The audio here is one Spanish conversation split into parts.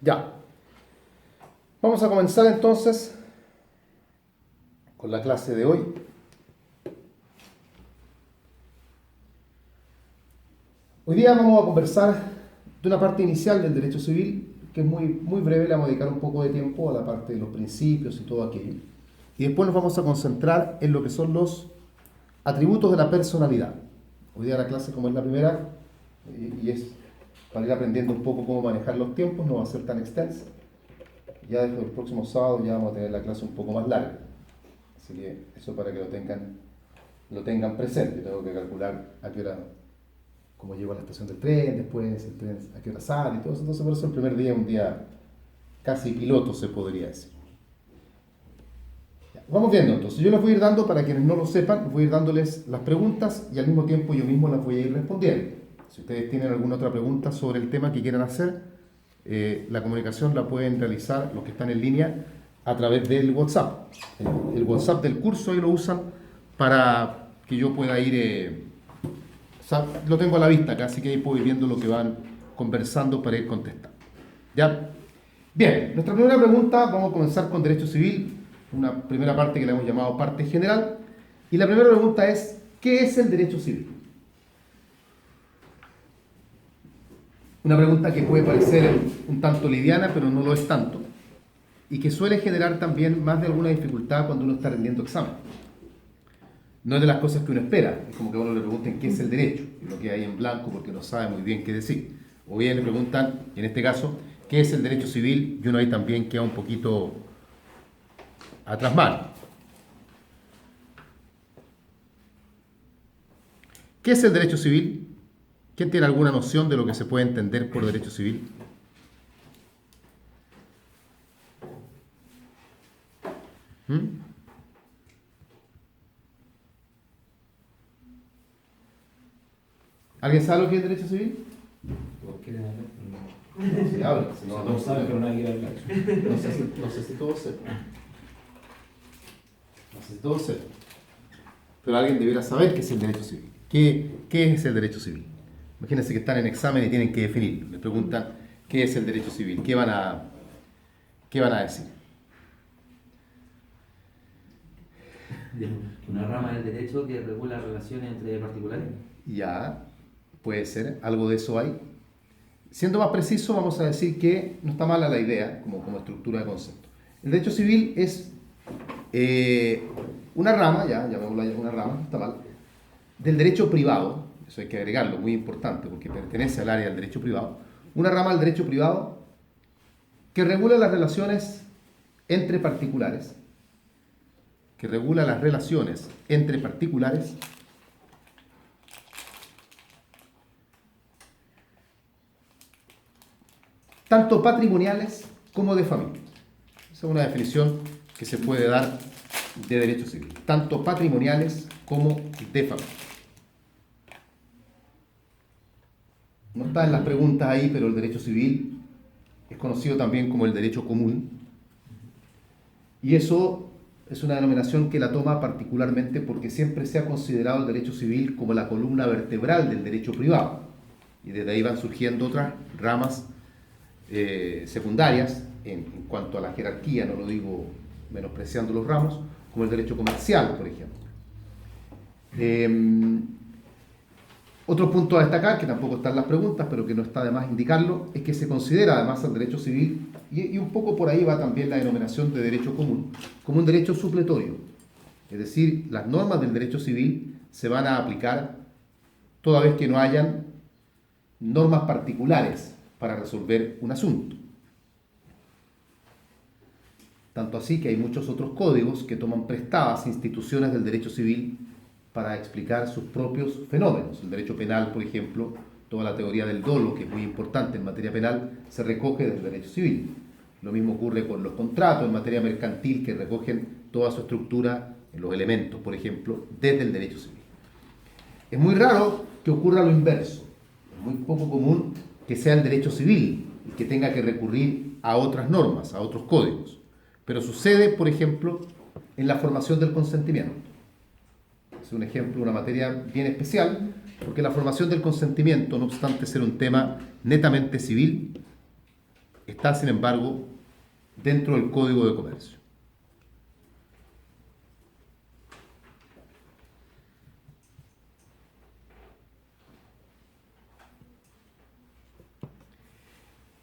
Ya, vamos a comenzar entonces con la clase de hoy. Hoy día vamos a conversar de una parte inicial del derecho civil, que es muy breve, le vamos a dedicar un poco de tiempo a la parte de los principios y todo aquello. Y después nos vamos a concentrar en lo que son los atributos de la personalidad. Hoy día la clase, como es la primera, y es para ir aprendiendo un poco cómo manejar los tiempos, no va a ser tan extensa. Ya desde el próximo sábado ya vamos a tener la clase un poco más larga. Así que eso para que lo tengan presente. Tengo que calcular a qué hora, cómo llego a la estación del tren, después el tren a qué hora sale y todo eso. Entonces por eso el primer día es un día casi piloto, se podría decir. Ya, vamos viendo entonces. Yo les voy a ir dando, para quienes no lo sepan, voy a ir dándoles las preguntas y al mismo tiempo yo mismo las voy a ir respondiendo. Si ustedes tienen alguna otra pregunta sobre el tema que quieran hacer, la comunicación la pueden realizar los que están en línea a través del WhatsApp. El WhatsApp del curso ahí lo usan para que yo pueda ir, o sea, lo tengo a la vista acá, así que ahí puedo ir viendo lo que van conversando para ir contestando. ¿Ya? Bien, nuestra primera pregunta, vamos a comenzar con derecho civil, una primera parte que le hemos llamado parte general, y la primera pregunta es, ¿qué es el derecho civil? Una pregunta que puede parecer un tanto liviana, pero no lo es tanto, y que suele generar también más de alguna dificultad cuando uno está rendiendo examen. No es de las cosas que uno espera, es como que a uno le pregunten qué es el derecho, y lo que hay en blanco porque no sabe muy bien qué decir. O bien le preguntan, en este caso, qué es el derecho civil, y uno ahí también queda un poquito atrás mal. ¿Qué es el derecho civil? ¿Quién tiene alguna noción de lo que se puede entender por derecho civil? ¿Mm? ¿Alguien sabe lo que es derecho civil? ¿Por qué hablar? No se habla, si no, No sabe, pero nadie quiere hablar. no sé si todos sepan. No sé si todos sepan. Pero alguien debiera saber qué es el derecho civil. ¿Qué es el derecho civil? Imagínense que están en examen y tienen que definirlo. Les preguntan qué es el derecho civil, qué van a decir. Una rama del derecho que regula relaciones entre particulares. Ya, puede ser, algo de eso hay. Siendo más preciso, vamos a decir que no está mala la idea como estructura de concepto. El derecho civil es una rama, ya llamémosla una rama, no está mal, del derecho privado, eso hay que agregarlo, muy importante, porque pertenece al área del derecho privado, una rama del derecho privado que regula las relaciones entre particulares, tanto patrimoniales como de familia. Esa es una definición que se puede dar de derecho civil, tanto patrimoniales como de familia. No está en las preguntas ahí, pero el derecho civil es conocido también como el derecho común, y eso es una denominación que la toma particularmente porque siempre se ha considerado el derecho civil como la columna vertebral del derecho privado, y desde ahí van surgiendo otras ramas secundarias en cuanto a la jerarquía, no lo digo menospreciando los ramos, como el derecho comercial, por ejemplo. Otro punto a destacar, que tampoco están las preguntas, pero que no está de más indicarlo, es que se considera además al derecho civil, y un poco por ahí va también la denominación de derecho común, como un derecho supletorio. Es decir, las normas del derecho civil se van a aplicar toda vez que no hayan normas particulares para resolver un asunto. Tanto así que hay muchos otros códigos que toman prestadas instituciones del derecho civil para explicar sus propios fenómenos. El derecho penal, por ejemplo, toda la teoría del dolo, que es muy importante en materia penal, se recoge del derecho civil. Lo mismo ocurre con los contratos en materia mercantil, que recogen toda su estructura, en los elementos, por ejemplo, desde el derecho civil. Es muy raro que ocurra lo inverso. Es muy poco común que sea el derecho civil y que tenga que recurrir a otras normas, a otros códigos. Pero sucede, por ejemplo, en la formación del consentimiento. Es un ejemplo, una materia bien especial, porque la formación del consentimiento, no obstante ser un tema netamente civil, está, sin embargo, dentro del Código de Comercio.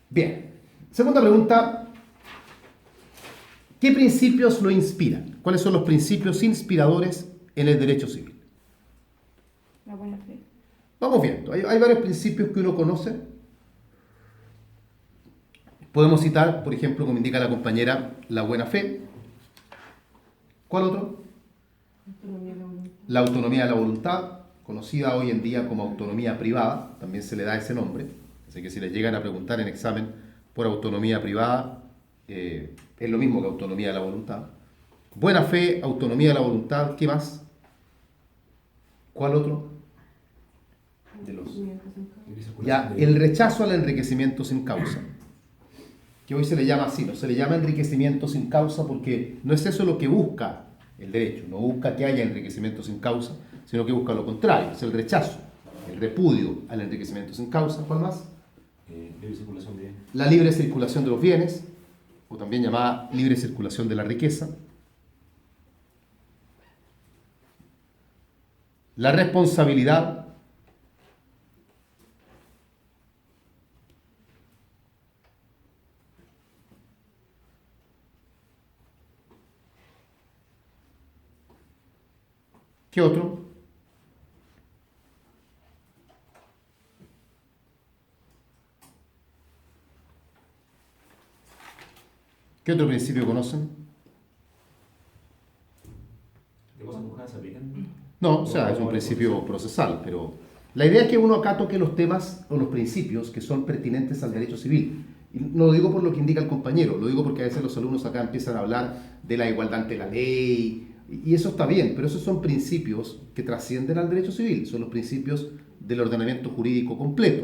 Bien, segunda pregunta. ¿Qué principios lo inspiran? ¿Cuáles son los principios inspiradores en el derecho civil? La buena fe. Vamos viendo. Hay varios principios que uno conoce. Podemos citar, por ejemplo, como indica la compañera, la buena fe. ¿Cuál otro? Autonomía de la voluntad. La autonomía de la voluntad, conocida hoy en día como autonomía privada, también se le da ese nombre. Así que si les llegan a preguntar en examen por autonomía privada, es lo mismo que autonomía de la voluntad. Buena fe, autonomía de la voluntad, ¿qué más? ¿Cuál otro? De los... Ya, el rechazo al enriquecimiento sin causa, que hoy se le llama así, no se le llama enriquecimiento sin causa porque no es eso lo que busca el derecho, no busca que haya enriquecimiento sin causa, sino que busca lo contrario, es el rechazo, el repudio al enriquecimiento sin causa. ¿Cuál más? Libre circulación de... La libre circulación de los bienes, o también llamada libre circulación de la riqueza. La responsabilidad. ¿Qué otro? ¿Qué otro principio conocen? ¿De cosas juzgadas se aplican? No, o sea, es un principio procesal, pero la idea es que uno acá toque los temas o los principios que son pertinentes al derecho civil. Y no lo digo por lo que indica el compañero, lo digo porque a veces los alumnos acá empiezan a hablar de la igualdad ante la ley, y eso está bien, pero esos son principios que trascienden al derecho civil, son los principios del ordenamiento jurídico completo,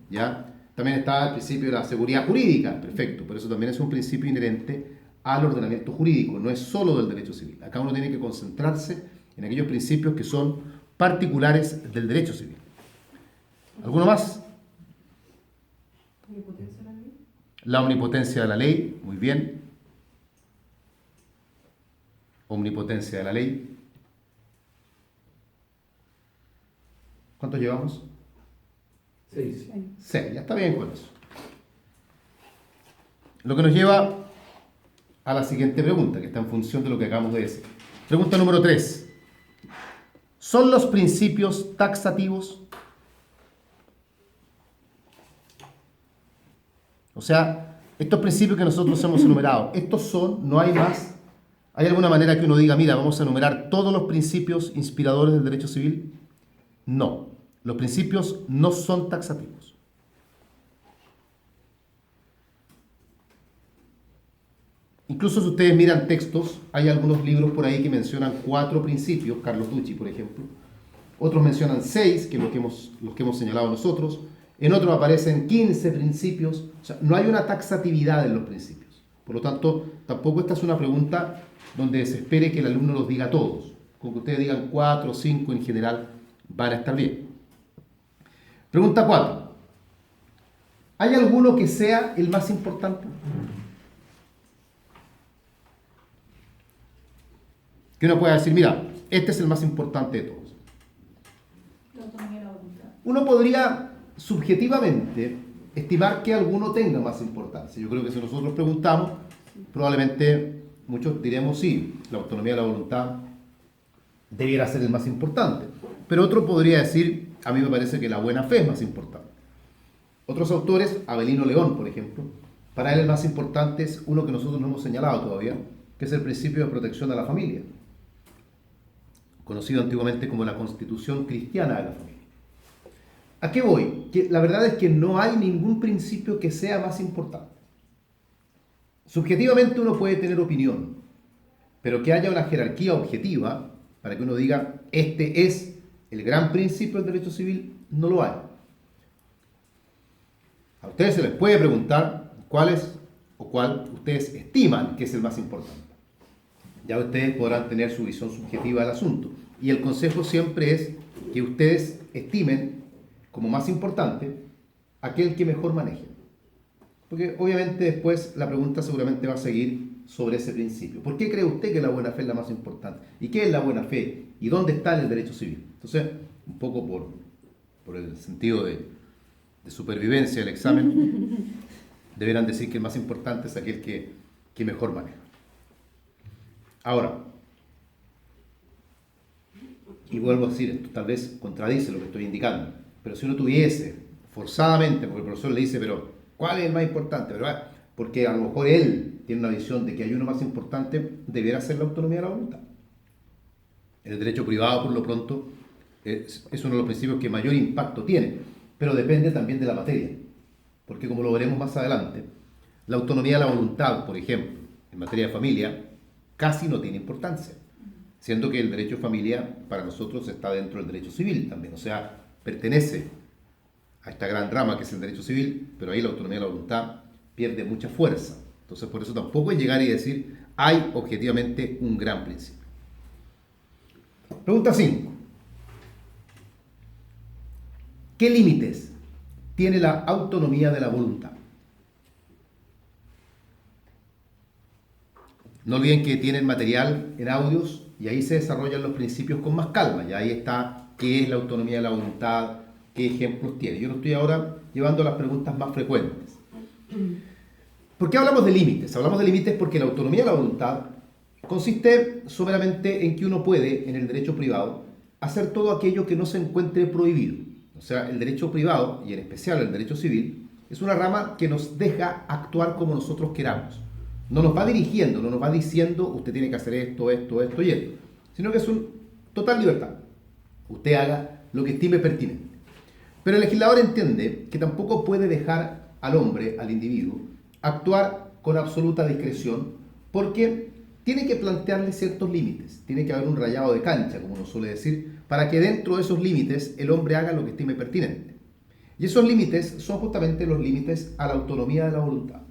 ¿ya? También está el principio de la seguridad jurídica, perfecto, pero eso también es un principio inherente al ordenamiento jurídico, no es solo del derecho civil. Acá uno tiene que concentrarse en aquellos principios que son particulares del derecho civil. ¿Alguno más? Omnipotencia de la ley. La omnipotencia de la ley, muy bien. Omnipotencia de la ley. ¿Cuántos llevamos? 6. 6, ya está bien con eso. Lo que nos lleva a la siguiente pregunta, que está en función de lo que acabamos de decir. Pregunta número 3. ¿Son los principios taxativos? O sea, estos principios que nosotros hemos enumerado, estos son, no hay más. ¿Hay alguna manera que uno diga, mira, vamos a enumerar todos los principios inspiradores del derecho civil? No, los principios no son taxativos. Incluso si ustedes miran textos, hay algunos libros por ahí que mencionan 4 principios, Carlos Ducci, por ejemplo. Otros mencionan 6, que es los que hemos señalado nosotros. En otros aparecen 15 principios. O sea, no hay una taxatividad en los principios. Por lo tanto, tampoco esta es una pregunta donde se espere que el alumno los diga todos. Con que ustedes digan 4 o 5 en general, van a estar bien. Pregunta 4. ¿Hay alguno que sea el más importante? Que uno pueda decir, mira, este es el más importante de todos. La autonomía de la voluntad. Uno podría subjetivamente estimar que alguno tenga más importancia. Yo creo que si nosotros preguntamos, probablemente muchos diremos sí, la autonomía de la voluntad debiera ser el más importante. Pero otro podría decir, a mí me parece que la buena fe es más importante. Otros autores, Avelino León, por ejemplo, para él el más importante es uno que nosotros no hemos señalado todavía, que es el principio de protección a la familia, conocido antiguamente como la Constitución Cristiana de la Familia. ¿A qué voy? Que la verdad es que no hay ningún principio que sea más importante. Subjetivamente uno puede tener opinión, pero que haya una jerarquía objetiva para que uno diga, este es el gran principio del derecho civil, no lo hay. A ustedes se les puede preguntar cuál es o cuál ustedes estiman que es el más importante. Ya ustedes podrán tener su visión subjetiva del asunto. Y el consejo siempre es que ustedes estimen como más importante aquel que mejor manejen. Porque obviamente después la pregunta seguramente va a seguir sobre ese principio. ¿Por qué cree usted que la buena fe es la más importante? ¿Y qué es la buena fe? ¿Y dónde está en el derecho civil? Entonces, un poco por el sentido de supervivencia del examen, deberán decir que el más importante es aquel que mejor maneja. Ahora, y vuelvo a decir, esto tal vez contradice lo que estoy indicando, pero si uno tuviese forzadamente, porque el profesor le dice, pero ¿cuál es el más importante? Pero, porque a lo mejor él tiene una visión de que hay uno más importante, debiera ser la autonomía de la voluntad. En el derecho privado, por lo pronto, es uno de los principios que mayor impacto tiene, pero depende también de la materia, porque como lo veremos más adelante, la autonomía de la voluntad, por ejemplo, en materia de familia, casi no tiene importancia, siendo que el derecho de familia para nosotros está dentro del derecho civil también, o sea, pertenece a esta gran rama que es el derecho civil, pero ahí la autonomía de la voluntad pierde mucha fuerza. Entonces, por eso tampoco es llegar y decir, hay objetivamente un gran principio. Pregunta 5. ¿Qué límites tiene la autonomía de la voluntad? No olviden que tienen material en audios y ahí se desarrollan los principios con más calma. Y ahí está qué es la autonomía de la voluntad, qué ejemplos tiene. Yo no estoy ahora llevando las preguntas más frecuentes. ¿Por qué hablamos de límites? Hablamos de límites porque la autonomía de la voluntad consiste someramente en que uno puede, en el derecho privado, hacer todo aquello que no se encuentre prohibido. O sea, el derecho privado, y en especial el derecho civil, es una rama que nos deja actuar como nosotros queramos. No nos va dirigiendo, no nos va diciendo, usted tiene que hacer esto, esto, esto y esto, sino que es una total libertad. Usted haga lo que estime pertinente. Pero el legislador entiende que tampoco puede dejar al hombre, al individuo, actuar con absoluta discreción, porque tiene que plantearle ciertos límites, tiene que haber un rayado de cancha, como uno suele decir, para que dentro de esos límites el hombre haga lo que estime pertinente. Y esos límites son justamente los límites a la autonomía de la voluntad.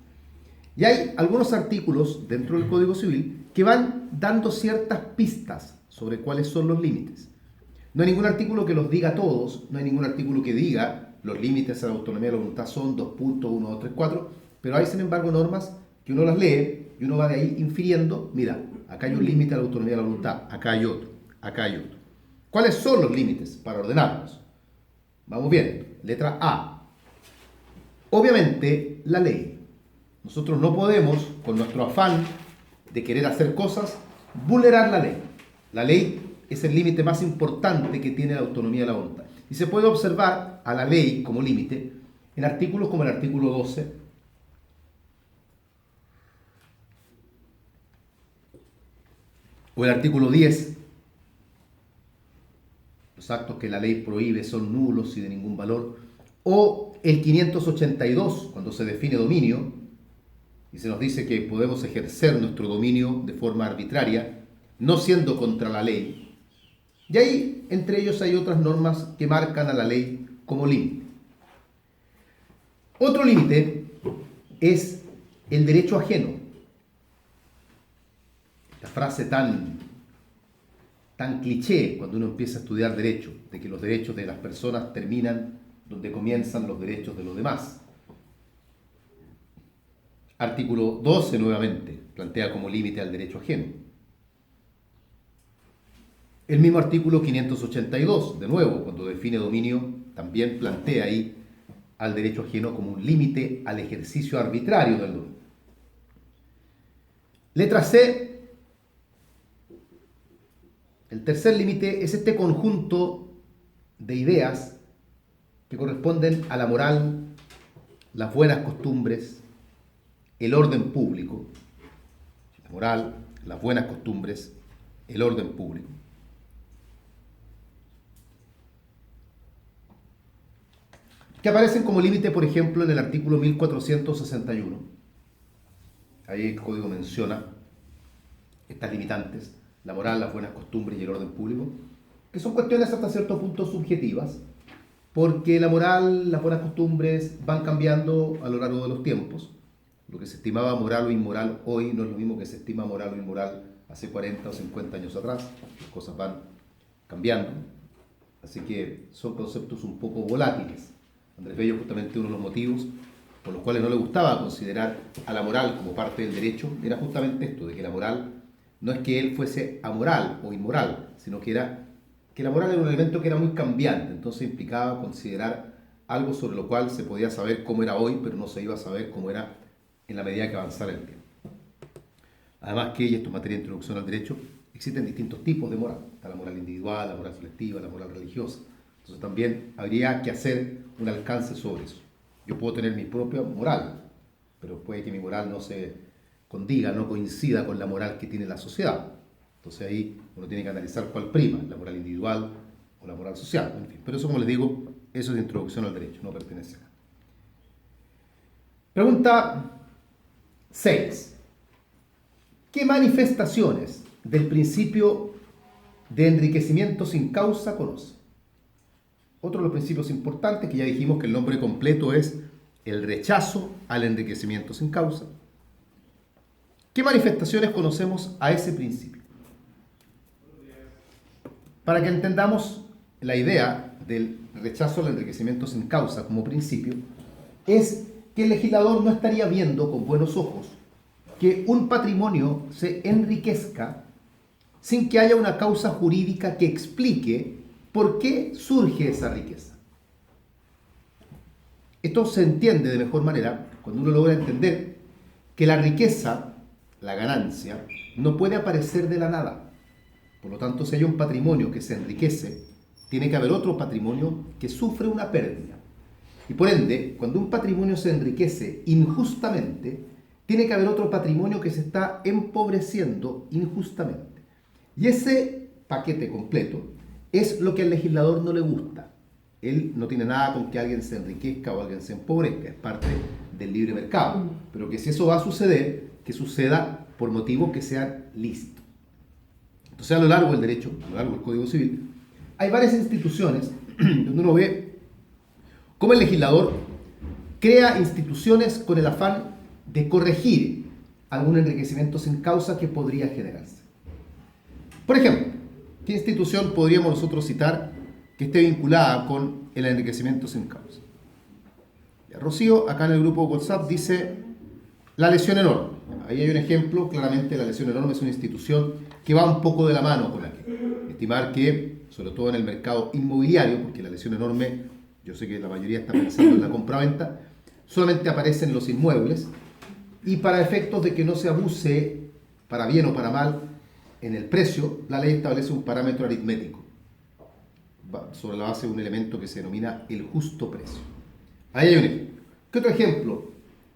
Y hay algunos artículos dentro del Código Civil que van dando ciertas pistas sobre cuáles son los límites. No hay ningún artículo que los diga todos, no hay ningún artículo que diga los límites a la autonomía de la voluntad son 2 puntos, 1, 2, 3, 4, pero hay sin embargo normas que uno las lee y uno va de ahí infiriendo, mira, acá hay un límite a la autonomía de la voluntad, acá hay otro, acá hay otro. ¿Cuáles son los límites para ordenarlos? Vamos bien, letra A. Obviamente la ley. Nosotros no podemos, con nuestro afán de querer hacer cosas, vulnerar la ley. La ley es el límite más importante que tiene la autonomía de la voluntad. Y se puede observar a la ley como límite en artículos como el artículo 12, o el artículo 10. Los actos que la ley prohíbe son nulos y de ningún valor. O el 582, cuando se define dominio, y se nos dice que podemos ejercer nuestro dominio de forma arbitraria, no siendo contra la ley. Y ahí, entre ellos, hay otras normas que marcan a la ley como límite. Otro límite es el derecho ajeno. Esta frase tan cliché cuando uno empieza a estudiar derecho, de que los derechos de las personas terminan donde comienzan los derechos de los demás. Artículo 12 nuevamente plantea como límite al derecho ajeno. El mismo artículo 582, de nuevo, cuando define dominio, también plantea ahí al derecho ajeno como un límite al ejercicio arbitrario del dominio. Letra C. El tercer límite es este conjunto de ideas que corresponden a la moral, las buenas costumbres, el orden público. La moral, las buenas costumbres, el orden público. Que aparecen como límite, por ejemplo, en el artículo 1461. Ahí el Código menciona estas limitantes, la moral, las buenas costumbres y el orden público, que son cuestiones hasta cierto punto subjetivas, porque la moral, las buenas costumbres van cambiando a lo largo de los tiempos. Lo que se estimaba moral o inmoral hoy no es lo mismo que se estima moral o inmoral hace 40 o 50 años atrás. Las cosas van cambiando, así que son conceptos un poco volátiles. Andrés Bello, justamente uno de los motivos por los cuales no le gustaba considerar a la moral como parte del derecho, era justamente esto, de que la moral no es que él fuese amoral o inmoral, sino que la moral era un elemento que era muy cambiante, entonces implicaba considerar algo sobre lo cual se podía saber cómo era hoy, pero no se iba a saber cómo era en la medida que avanzara el tiempo. Además que, y esto es materia de introducción al derecho, existen distintos tipos de moral. Está la moral individual, la moral colectiva, la moral religiosa. Entonces también habría que hacer un alcance sobre eso. Yo puedo tener mi propia moral, pero puede que mi moral no se condiga, no coincida con la moral que tiene la sociedad. Entonces ahí uno tiene que analizar cuál prima, la moral individual o la moral social. En fin, pero eso, como les digo, eso es de introducción al derecho, no pertenece acá. Pregunta 6. ¿Qué manifestaciones del principio de enriquecimiento sin causa conoce? Otro de los principios importantes, que ya dijimos que el nombre completo es el rechazo al enriquecimiento sin causa. ¿Qué manifestaciones conocemos a ese principio? Para que entendamos la idea del rechazo al enriquecimiento sin causa como principio, es que el legislador no estaría viendo con buenos ojos que un patrimonio se enriquezca sin que haya una causa jurídica que explique por qué surge esa riqueza. Esto se entiende de mejor manera cuando uno logra entender que la riqueza, la ganancia, no puede aparecer de la nada. Por lo tanto, si hay un patrimonio que se enriquece, tiene que haber otro patrimonio que sufre una pérdida. Y por ende, cuando un patrimonio se enriquece injustamente, tiene que haber otro patrimonio que se está empobreciendo injustamente. Y ese paquete completo es lo que al legislador no le gusta. Él no tiene nada con que alguien se enriquezca o alguien se empobrezca, es parte del libre mercado. Pero que si eso va a suceder, que suceda por motivos que sean lícitos. Entonces, a lo largo del derecho, a lo largo del Código Civil, hay varias instituciones donde uno ve cómo el legislador crea instituciones con el afán de corregir algún enriquecimiento sin causa que podría generarse. Por ejemplo, ¿qué institución podríamos nosotros citar que esté vinculada con el enriquecimiento sin causa? Rocío, acá en el grupo WhatsApp, dice la lesión enorme. Ahí hay un ejemplo, claramente la lesión enorme es una institución que va un poco de la mano con aquello. Estimar que, sobre todo en el mercado inmobiliario, porque la lesión enorme, yo sé que la mayoría está pensando en la compraventa, solamente aparece en los inmuebles, y para efectos de que no se abuse, para bien o para mal, en el precio, la ley establece un parámetro aritmético sobre la base de un elemento que se denomina el justo precio. Ahí hay un ejemplo. ¿Qué otro ejemplo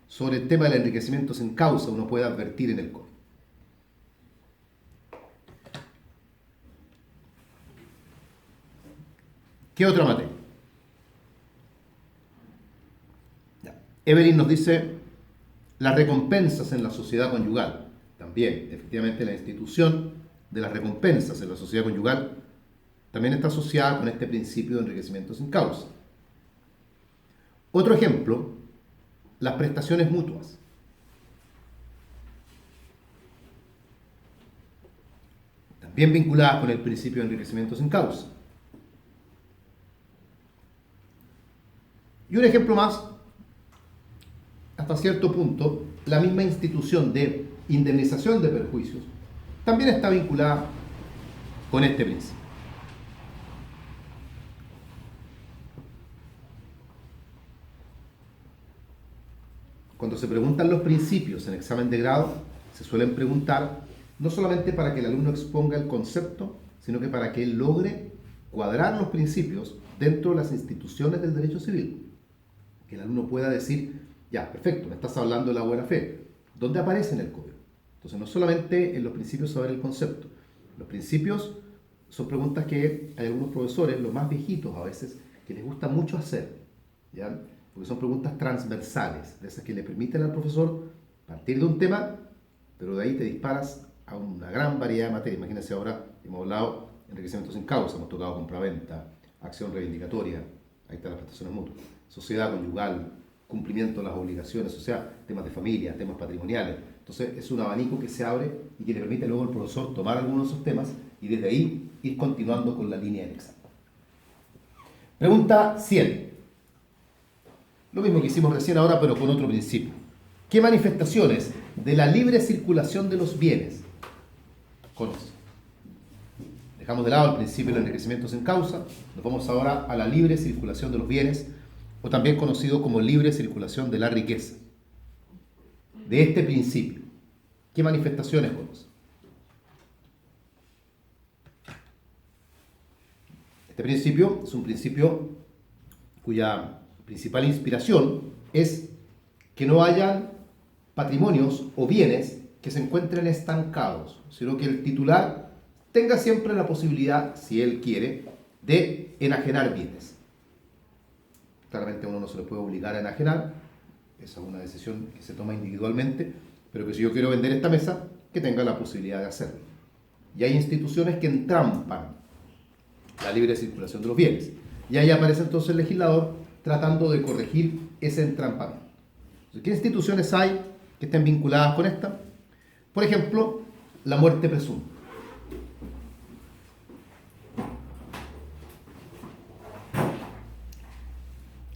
sobre el tema del enriquecimiento sin causa uno puede advertir en el código? ¿Qué otra materia? Evelyn nos dice las recompensas en la sociedad conyugal. También, efectivamente, la institución de las recompensas en la sociedad conyugal también está asociada con este principio de enriquecimiento sin causa. Otro ejemplo, las prestaciones mutuas. También vinculadas con el principio de enriquecimiento sin causa. Y un ejemplo más, hasta cierto punto, la misma institución de indemnización de perjuicios también está vinculada con este principio. Cuando se preguntan los principios en examen de grado, se suelen preguntar no solamente para que el alumno exponga el concepto, sino que para que él logre cuadrar los principios dentro de las instituciones del derecho civil. Que el alumno pueda decir, ya, perfecto, me estás hablando de la buena fe. ¿Dónde aparece en el código? Entonces, no solamente en los principios saber el concepto. Los principios son preguntas que hay algunos profesores, los más viejitos a veces, que les gusta mucho hacer, ¿ya? Porque son preguntas transversales, de esas que le permiten al profesor partir de un tema, pero de ahí te disparas a una gran variedad de materias. Imagínense, ahora hemos hablado de enriquecimiento sin causa, hemos tocado compraventa, acción reivindicatoria, ahí están las prestaciones mutuas, sociedad conyugal, cumplimiento de las obligaciones, o sea, temas de familia, temas patrimoniales. Entonces es un abanico que se abre y que le permite luego al profesor tomar algunos de esos temas y desde ahí ir continuando con la línea del examen. Pregunta 7. Lo mismo que hicimos recién ahora, pero con otro principio. ¿Qué manifestaciones de la libre circulación de los bienes conoce? Dejamos de lado el principio del enriquecimiento sin causa, nos vamos ahora a la libre circulación de los bienes, o también conocido como libre circulación de la riqueza. De este principio, ¿qué manifestaciones conoce? Este principio es un principio cuya principal inspiración es que no hayan patrimonios o bienes que se encuentren estancados, sino que el titular tenga siempre la posibilidad, si él quiere, de enajenar bienes. Claramente a uno no se le puede obligar a enajenar, esa es una decisión que se toma individualmente, pero que si yo quiero vender esta mesa, que tenga la posibilidad de hacerlo. Y hay instituciones que entrampan la libre circulación de los bienes. Y ahí aparece entonces el legislador tratando de corregir ese entrampamiento. Entonces, ¿qué instituciones hay que estén vinculadas con esta? Por ejemplo, la muerte presunta.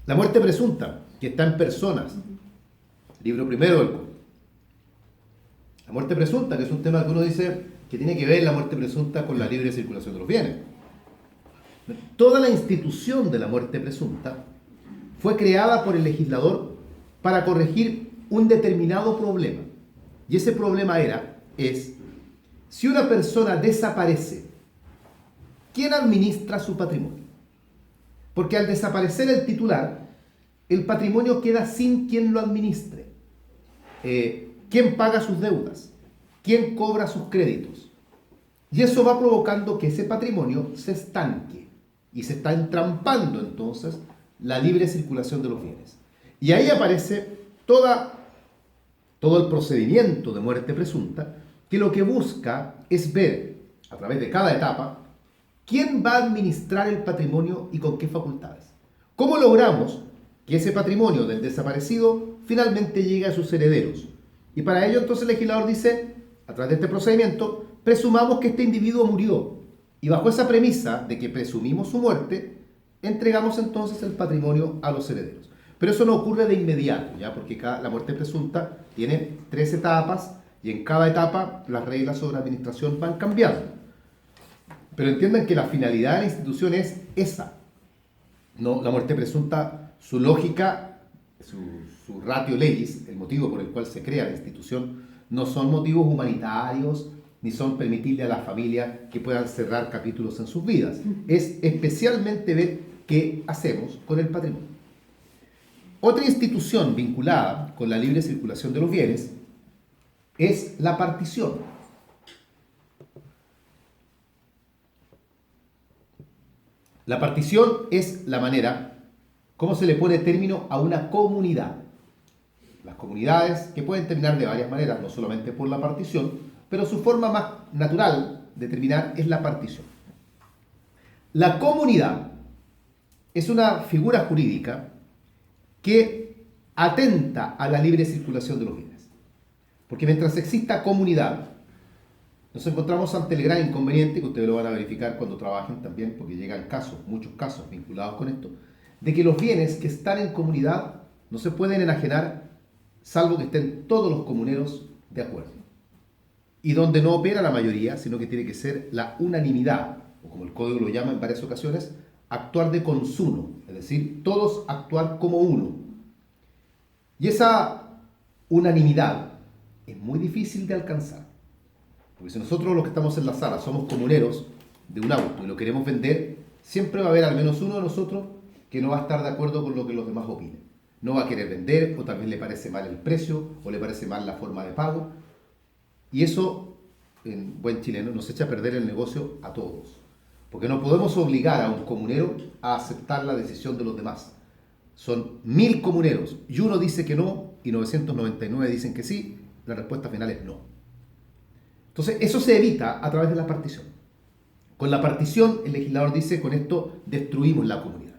La muerte presunta, que está en Personas, libro primero del Código. La muerte presunta, que es un tema que uno dice que tiene que ver la muerte presunta con la libre circulación de los bienes. Toda la institución de la muerte presunta fue creada por el legislador para corregir un determinado problema. Y ese problema es, si una persona desaparece, ¿quién administra su patrimonio? Porque al desaparecer el titular, el patrimonio queda sin quien lo administre. ¿Quién paga sus deudas? ¿Quién cobra sus créditos? Y eso va provocando que ese patrimonio se estanque y se está entrampando entonces la libre circulación de los bienes. Y ahí aparece todo el procedimiento de muerte presunta, que lo que busca es ver, a través de cada etapa, quién va a administrar el patrimonio y con qué facultades. ¿Cómo logramos que ese patrimonio del desaparecido finalmente llegue a sus herederos? Y para ello entonces el legislador dice, a través de este procedimiento, presumamos que este individuo murió. Y bajo esa premisa de que presumimos su muerte, entregamos entonces el patrimonio a los herederos. Pero eso no ocurre de inmediato, ¿ya? Porque la muerte presunta tiene 3 etapas y en cada etapa las reglas sobre administración van cambiando. Pero entiendan que la finalidad de la institución es esa. No, la muerte presunta, su lógica, su ratio legis, el motivo por el cual se crea la institución, no son motivos humanitarios, ni son permitirle a las familias que puedan cerrar capítulos en sus vidas. Es especialmente ver qué hacemos con el patrimonio. Otra institución vinculada con la libre circulación de los bienes es la partición. La partición es la manera como se le pone término a una comunidad. Las comunidades que pueden terminar de varias maneras, no solamente por la partición, pero su forma más natural de terminar es la partición. La comunidad es una figura jurídica que atenta a la libre circulación de los bienes. Porque mientras exista comunidad, nos encontramos ante el gran inconveniente, que ustedes lo van a verificar cuando trabajen también, porque llegan casos, muchos casos vinculados con esto, de que los bienes que están en comunidad no se pueden enajenar salvo que estén todos los comuneros de acuerdo. Y donde no opera la mayoría, sino que tiene que ser la unanimidad, o como el código lo llama en varias ocasiones, actuar de consuno, es decir, todos actuar como uno. Y esa unanimidad es muy difícil de alcanzar. Porque si nosotros los que estamos en la sala somos comuneros de un auto y lo queremos vender, siempre va a haber al menos uno de nosotros que no va a estar de acuerdo con lo que los demás opinen. No va a querer vender, o también le parece mal el precio, o le parece mal la forma de pago. Y eso, en buen chileno, nos echa a perder el negocio a todos. Porque no podemos obligar a un comunero a aceptar la decisión de los demás. Son 1000 comuneros y uno dice que no y 999 dicen que sí. La respuesta final es no. Entonces, eso se evita a través de la partición. Con la partición, el legislador dice, con esto destruimos la comunidad.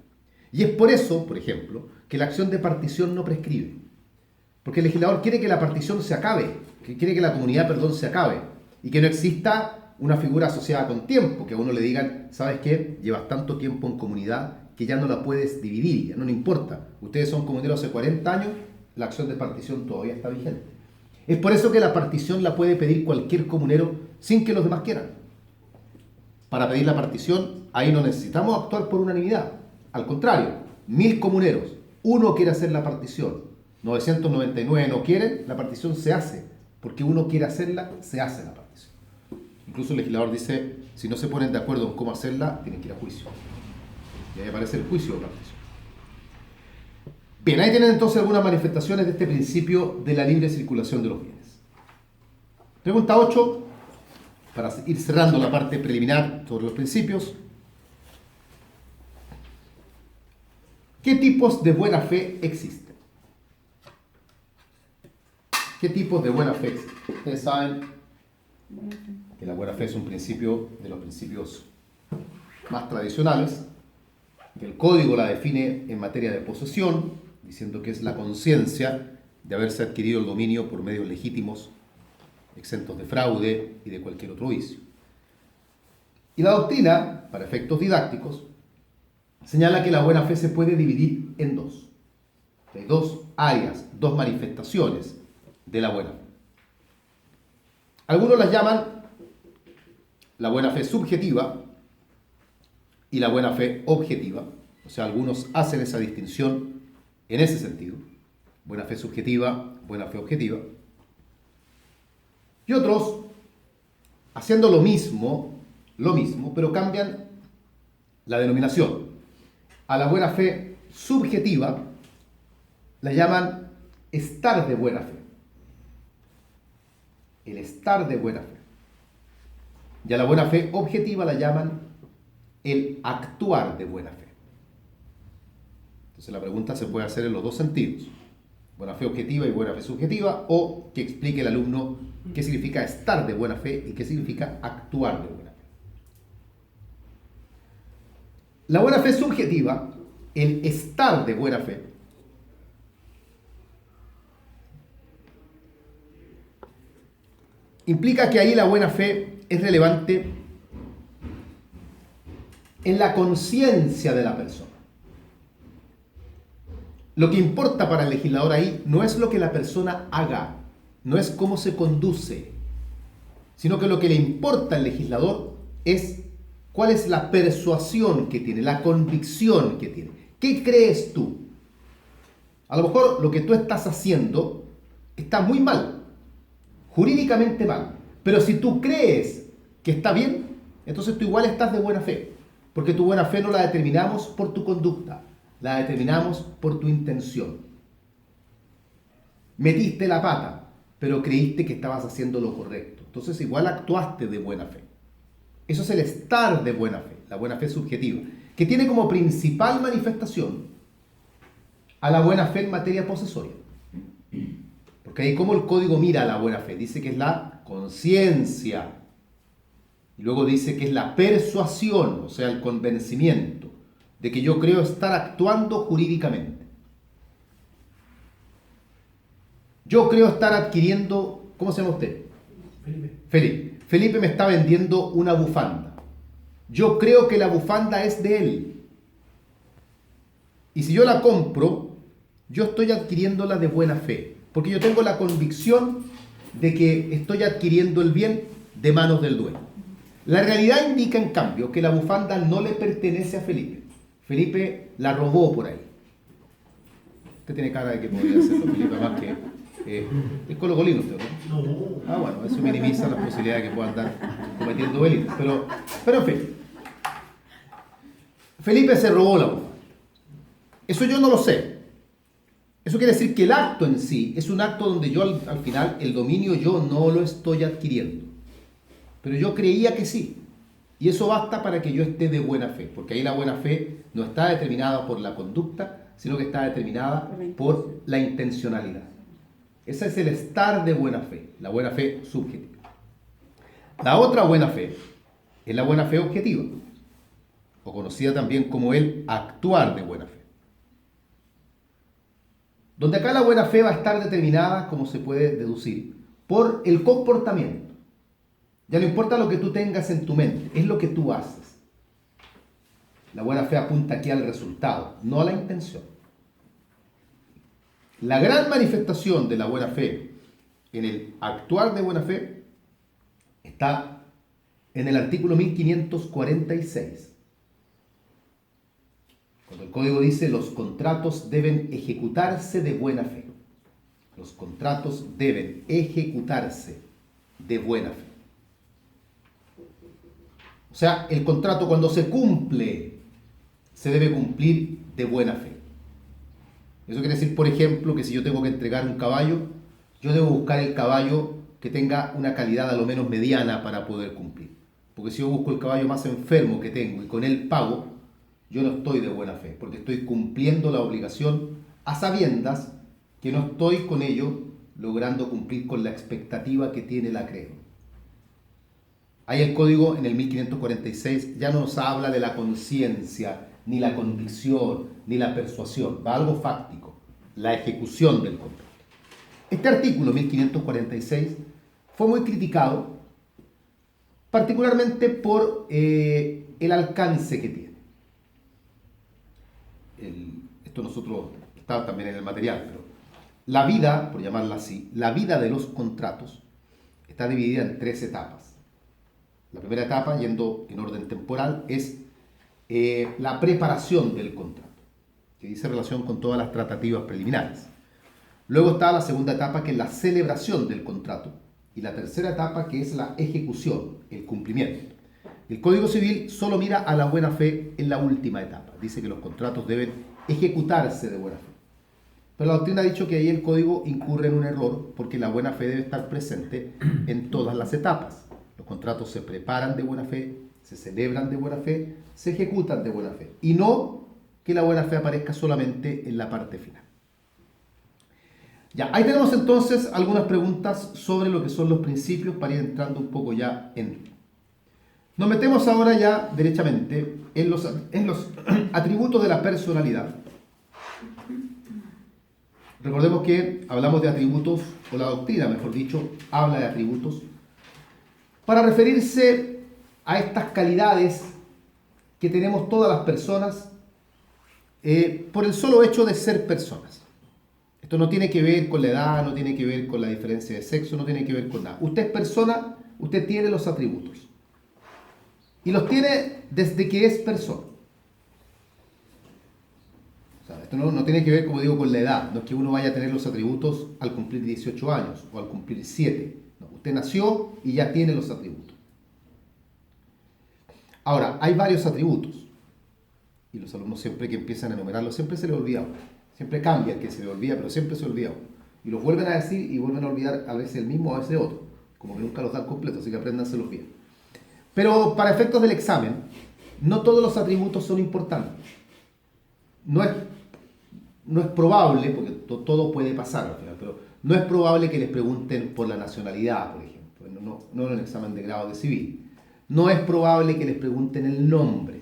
Y es por eso, por ejemplo, que la acción de partición no prescribe. Porque el legislador quiere que la partición se acabe, que quiere que la comunidad, se acabe, y que no exista una figura asociada con tiempo, que a uno le digan, ¿sabes qué? Llevas tanto tiempo en comunidad que ya no la puedes dividir, ya no le importa. Ustedes son comuneros hace 40 años, la acción de partición todavía está vigente. Es por eso que la partición la puede pedir cualquier comunero sin que los demás quieran. Para pedir la partición, ahí no necesitamos actuar por unanimidad. Al contrario, 1000 comuneros, uno quiere hacer la partición, 999 no quieren, la partición se hace. Porque uno quiere hacerla, se hace la partición. Incluso el legislador dice, si no se ponen de acuerdo en cómo hacerla, tienen que ir a juicio. Y ahí aparece el juicio de partición. Bien, ahí tienen entonces algunas manifestaciones de este principio de la libre circulación de los bienes. Pregunta 8, para ir cerrando la parte preliminar sobre los principios. ¿Qué tipos de buena fe existen? ¿Qué tipos de buena fe existen? Ustedes saben que la buena fe es un principio de los principios más tradicionales, que el código la define en materia de posesión, diciendo que es la conciencia de haberse adquirido el dominio por medios legítimos, exentos de fraude y de cualquier otro vicio. Y la doctrina, para efectos didácticos, señala que la buena fe se puede dividir en dos. Hay dos áreas, dos manifestaciones de la buena fe. Algunos las llaman la buena fe subjetiva y la buena fe objetiva. O sea, algunos hacen esa distinción en ese sentido. Buena fe subjetiva, buena fe objetiva. Y otros, haciendo lo mismo, pero cambian la denominación. A la buena fe subjetiva la llaman estar de buena fe. El estar de buena fe. Y a la buena fe objetiva la llaman el actuar de buena fe. Entonces la pregunta se puede hacer en los dos sentidos. Buena fe objetiva y buena fe subjetiva, o que explique el alumno qué significa estar de buena fe y qué significa actuar de buena fe. La buena fe subjetiva, el estar de buena fe, implica que ahí la buena fe es relevante en la conciencia de la persona. Lo que importa para el legislador ahí no es lo que la persona haga, no es cómo se conduce, sino que lo que le importa al legislador es cuál es la persuasión que tiene, la convicción que tiene. ¿Qué crees tú? A lo mejor lo que tú estás haciendo está muy mal, jurídicamente mal, pero si tú crees que está bien, entonces tú igual estás de buena fe, porque tu buena fe no la determinamos por tu conducta, la determinamos por tu intención. Metiste la pata, pero creíste que estabas haciendo lo correcto, entonces igual actuaste de buena fe. Eso es el estar de buena fe, la buena fe subjetiva, que tiene como principal manifestación a la buena fe en materia posesoria. Porque ahí como el código mira a la buena fe, dice que es la conciencia, y luego dice que es la persuasión, o sea, el convencimiento de que yo creo estar actuando jurídicamente. Yo creo estar adquiriendo, ¿cómo se llama usted? Felipe. Felipe me está vendiendo una bufanda. Yo creo que la bufanda es de él. Y si yo la compro, yo estoy adquiriéndola de buena fe, porque yo tengo la convicción de que estoy adquiriendo el bien de manos del dueño. La realidad indica, en cambio, que la bufanda no le pertenece a Felipe. Felipe la robó por ahí. Usted tiene cara de que podría hacerlo, Felipe, más que... es colocolino usted, ¿no? No. Ah, bueno, eso minimiza la posibilidad de que pueda andar cometiendo delitos. Pero en fin, Felipe se robó la bufanda. Eso yo no lo sé. Eso quiere decir que el acto en sí es un acto donde yo al final el dominio yo no lo estoy adquiriendo. Pero yo creía que sí. Y eso basta para que yo esté de buena fe, porque ahí la buena fe no está determinada por la conducta, sino que está determinada por la intencionalidad. Ese es el estar de buena fe, la buena fe subjetiva. La otra buena fe es la buena fe objetiva, o conocida también como el actuar de buena fe. Donde acá la buena fe va a estar determinada, como se puede deducir, por el comportamiento. Ya no importa lo que tú tengas en tu mente, es lo que tú haces. La buena fe apunta aquí al resultado, no a la intención. La gran manifestación de la buena fe en el actuar de buena fe está en el artículo 1546. Cuando el código dice los contratos deben ejecutarse de buena fe. Los contratos deben ejecutarse de buena fe. O sea, el contrato cuando se cumple, se debe cumplir de buena fe. Eso quiere decir, por ejemplo, que si yo tengo que entregar un caballo, yo debo buscar el caballo que tenga una calidad a lo menos mediana para poder cumplir. Porque si yo busco el caballo más enfermo que tengo y con él pago, yo no estoy de buena fe, porque estoy cumpliendo la obligación a sabiendas que no estoy con ello logrando cumplir con la expectativa que tiene el acreedor. Ahí el código en el 1546 ya no nos habla de la conciencia, ni la convicción, ni la persuasión, va a algo fáctico, la ejecución del contrato. Este artículo 1546 fue muy criticado, particularmente por el alcance que tiene. Esto nosotros está también en el material, pero la vida, por llamarla así, la vida de los contratos está dividida en 3 etapas. La primera etapa, yendo en orden temporal, es la preparación del contrato, que dice relación con todas las tratativas preliminares. Luego está la segunda etapa, que es la celebración del contrato, y la tercera etapa, que es la ejecución, el cumplimiento. El Código Civil solo mira a la buena fe en la última etapa. Dice que los contratos deben ejecutarse de buena fe. Pero la doctrina ha dicho que ahí el Código incurre en un error, porque la buena fe debe estar presente en todas las etapas. Los contratos se preparan de buena fe, se celebran de buena fe, se ejecutan de buena fe. Y no que la buena fe aparezca solamente en la parte final. Ya, ahí tenemos entonces algunas preguntas sobre lo que son los principios para ir entrando un poco ya en. Nos metemos ahora ya derechamente en los atributos de la personalidad. Recordemos que hablamos de atributos, o la doctrina, mejor dicho, habla de atributos, para referirse a estas calidades que tenemos todas las personas por el solo hecho de ser personas. Esto no tiene que ver con la edad, no tiene que ver con la diferencia de sexo, no tiene que ver con nada. Usted es persona, usted tiene los atributos. Y los tiene desde que es persona. O sea, esto no tiene que ver, como digo, con la edad. No es que uno vaya a tener los atributos al cumplir 18 años o al cumplir 7. No, usted nació y ya tiene los atributos. Ahora, hay varios atributos. Y los alumnos siempre que empiezan a enumerarlos, siempre se les olvida uno. Siempre cambia el que se le olvida, pero siempre se olvida uno. Y los vuelven a decir y vuelven a olvidar a veces el mismo, a veces otro. Como que nunca los dan completos, así que apréndanselos bien. Pero para efectos del examen, no todos los atributos son importantes. No es probable, porque todo puede pasar al final, pero no es probable que les pregunten por la nacionalidad, por ejemplo, no en el examen de grado de civil. No es probable que les pregunten el nombre.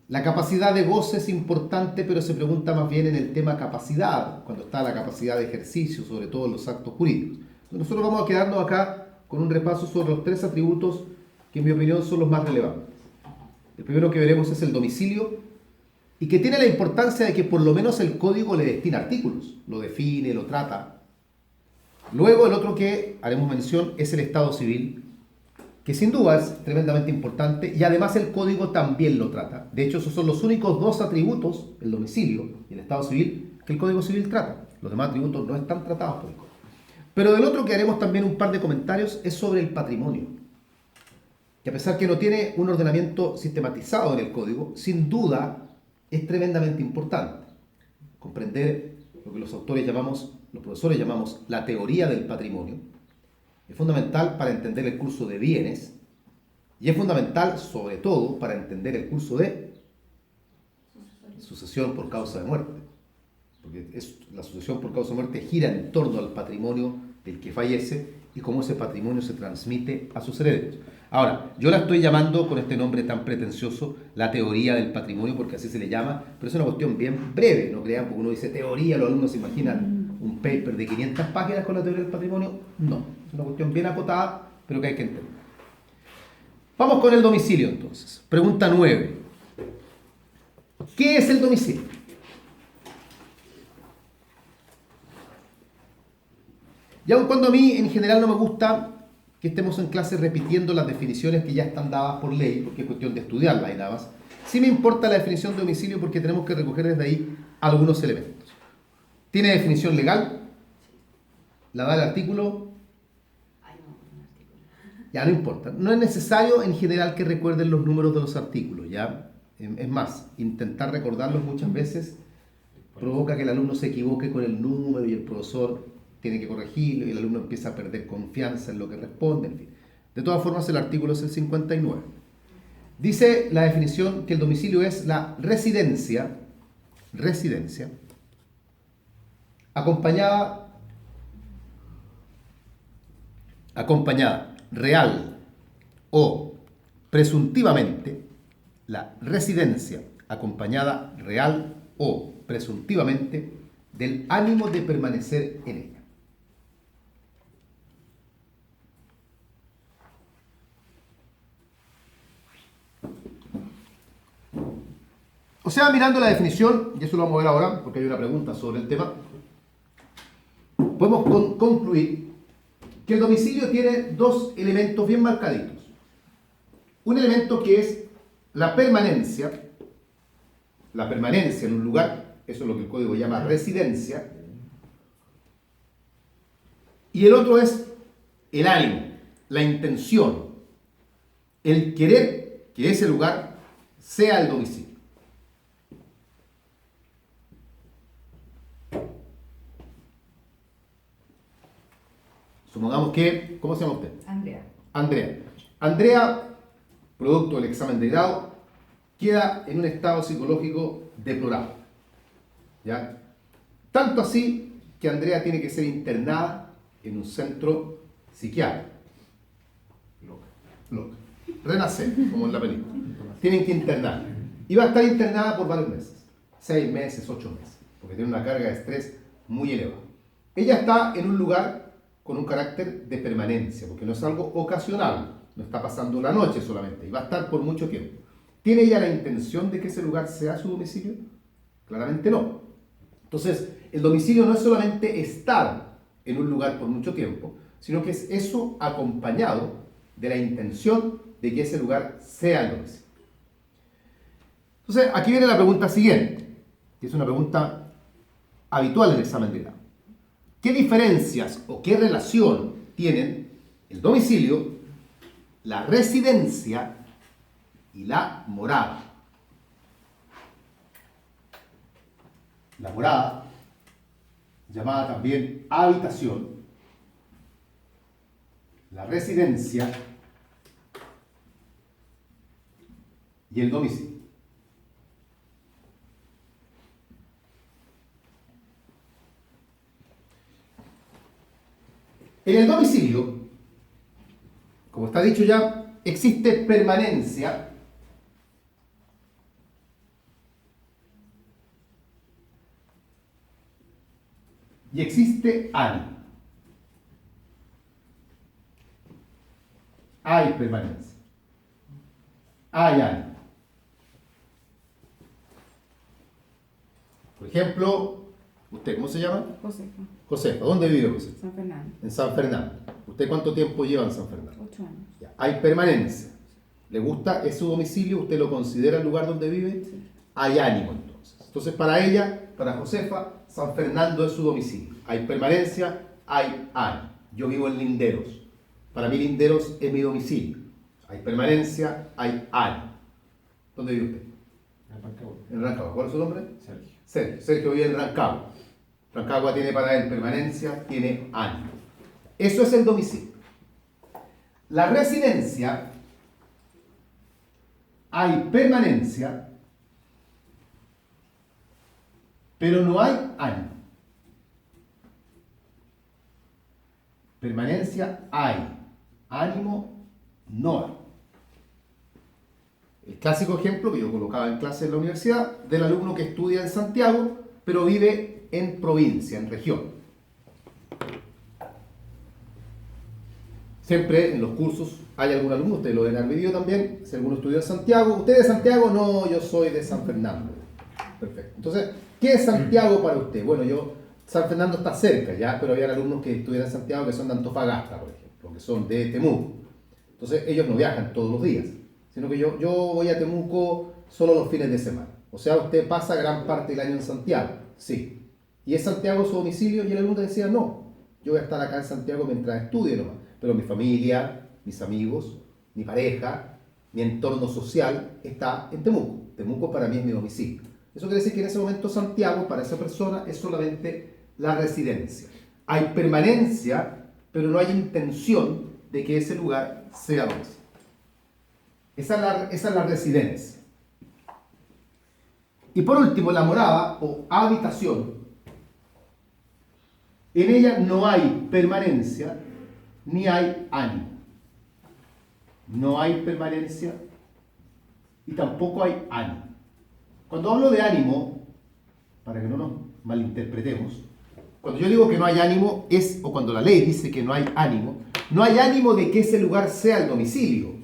La capacidad de goce es importante, pero se pregunta más bien en el tema capacidad, cuando está la capacidad de ejercicio, sobre todo en los actos jurídicos. Nosotros vamos a quedarnos acá con un repaso sobre los 3 atributos que en mi opinión son los más relevantes. El primero que veremos es el domicilio, y que tiene la importancia de que por lo menos el código le destina artículos, lo define, lo trata. Luego el otro que haremos mención es el estado civil, que sin duda es tremendamente importante, y además el código también lo trata. De hecho, esos son los únicos 2 atributos, el domicilio y el estado civil, que el Código Civil trata. Los demás atributos no están tratados por el código. Pero del otro que haremos también un par de comentarios es sobre el patrimonio, que a pesar que no tiene un ordenamiento sistematizado en el código, sin duda es tremendamente importante. Comprender lo que los profesores llamamos la teoría del patrimonio es fundamental para entender el curso de bienes, y es fundamental sobre todo para entender el curso de sucesión por causa de muerte. Porque la sucesión por causa de muerte gira en torno al patrimonio del que fallece y cómo ese patrimonio se transmite a sus herederos. Ahora, yo la estoy llamando con este nombre tan pretencioso, la teoría del patrimonio, porque así se le llama, pero es una cuestión bien breve, no crean, porque uno dice teoría, los alumnos se imaginan un paper de 500 páginas con la teoría del patrimonio. No, es una cuestión bien acotada, pero que hay que entender. Vamos con el domicilio entonces. Pregunta 9. ¿Qué es el domicilio? Y aun cuando a mí en general no me gusta que estemos en clase repitiendo las definiciones que ya están dadas por ley, porque es cuestión de estudiarlas y nada más, sí me importa la definición de domicilio porque tenemos que recoger desde ahí algunos elementos. ¿Tiene definición legal? ¿La da el artículo? Ya no importa. No es necesario en general que recuerden los números de los artículos, ¿ya? Es más, intentar recordarlos muchas veces provoca que el alumno se equivoque con el número y el profesor tiene que corregirlo y el alumno empieza a perder confianza en lo que responde, en fin. De todas formas, el artículo es el 59. Dice la definición que el domicilio es la residencia acompañada real o presuntivamente, la residencia acompañada real o presuntivamente del ánimo de permanecer en ella. O sea, mirando la definición, y eso lo vamos a ver ahora porque hay una pregunta sobre el tema, podemos concluir que el domicilio tiene dos elementos bien marcaditos. Un elemento que es la permanencia en un lugar, eso es lo que el código llama residencia, y el otro es el ánimo, la intención, el querer que ese lugar sea el domicilio. Supongamos que, ¿cómo se llama usted? Andrea, producto del examen de grado, queda en un estado psicológico deplorable. ¿Ya? Tanto así que Andrea tiene que ser internada en un centro psiquiátrico. Loca. Renacer, como en la película. Tienen que internar. Y va a estar internada por varios meses. 6 meses, 8 meses. Porque tiene una carga de estrés muy elevada. Ella está en un lugar con un carácter de permanencia, porque no es algo ocasional, no está pasando la noche solamente, y va a estar por mucho tiempo. ¿Tiene ella la intención de que ese lugar sea su domicilio? Claramente no. Entonces, el domicilio no es solamente estar en un lugar por mucho tiempo, sino que es eso acompañado de la intención de que ese lugar sea el domicilio. Entonces, aquí viene la pregunta siguiente, que es una pregunta habitual en el examen de grado. ¿Qué diferencias o qué relación tienen el domicilio, la residencia y la morada? La morada, llamada también habitación, la residencia y el domicilio. En el domicilio, como está dicho ya, existe permanencia y existe ánimo. Hay permanencia. Hay ánimo. Por ejemplo, ¿usted cómo se llama? Josefa. ¿Dónde vive Josefa? San Fernando. En San Fernando. ¿Usted cuánto tiempo lleva en San Fernando? 8 años. Ya. Hay permanencia. ¿Le gusta? ¿Es su domicilio? ¿Usted lo considera el lugar donde vive? Sí. Hay ánimo entonces. Entonces para ella, para Josefa, San Fernando es su domicilio. Hay permanencia, hay ánimo. Yo vivo en Linderos. Para mí Linderos es mi domicilio. Hay permanencia, hay ánimo. ¿Dónde vive usted? En Rancagua. ¿Cuál es su nombre? Sergio. Sergio vive en Rancagua. Rancagua tiene para él permanencia, tiene ánimo. Eso es el domicilio. La residencia, hay permanencia, pero no hay ánimo. Permanencia hay, ánimo no hay. El clásico ejemplo que yo colocaba en clase en la universidad del alumno que estudia en Santiago, pero vive en provincia, en región. siempre en los cursos hay algún alumno, ustedes lo ven al video también, si alguno estudió en Santiago. ¿Usted es de Santiago? No, yo soy de San Fernando. Perfecto. Entonces, ¿qué es Santiago para usted? Bueno, San Fernando está cerca ya, pero había alumnos que estudian en Santiago que son de Antofagasta, por ejemplo, que son de Temuco. Entonces, ellos no viajan todos los días, sino que yo voy a Temuco solo los fines de semana. O sea, usted pasa gran parte del año en Santiago, sí. ¿Y es Santiago su domicilio? Y el alumno decía, no, yo voy a estar acá en Santiago mientras estudie nomás. Pero mi familia, mis amigos, mi pareja, mi entorno social está en Temuco. Temuco para mí es mi domicilio. Eso quiere decir que en ese momento Santiago para esa persona es solamente la residencia. Hay permanencia, pero no hay intención de que ese lugar sea domicilio. Esa es la residencia. Y por último, la morada o habitación. En ella no hay permanencia ni hay ánimo. No hay permanencia y tampoco hay ánimo. Cuando hablo de ánimo, para que no nos malinterpretemos, cuando yo digo que no hay ánimo o cuando la ley dice que no hay ánimo de que ese lugar sea el domicilio.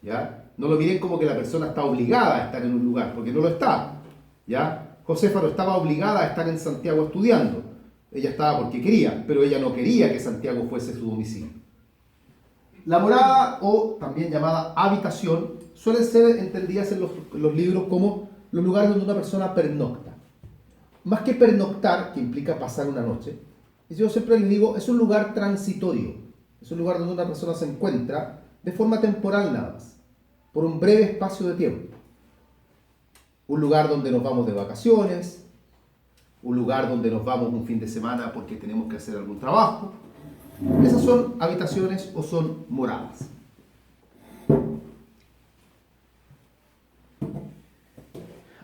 ¿Ya? No lo miren como que la persona está obligada a estar en un lugar, porque no lo está. ¿Ya? Josefa no estaba obligada a estar en Santiago estudiando. Ella estaba porque quería, pero ella no quería que Santiago fuese su domicilio. La morada, o también llamada habitación, suelen ser entendidas en los libros como los lugares donde una persona pernocta. Más que pernoctar, que implica pasar una noche, yo siempre les digo, es un lugar transitorio. Es un lugar donde una persona se encuentra de forma temporal nada más, por un breve espacio de tiempo. Un lugar donde nos vamos de vacaciones, un lugar donde nos vamos un fin de semana porque tenemos que hacer algún trabajo. Esas son habitaciones o son moradas.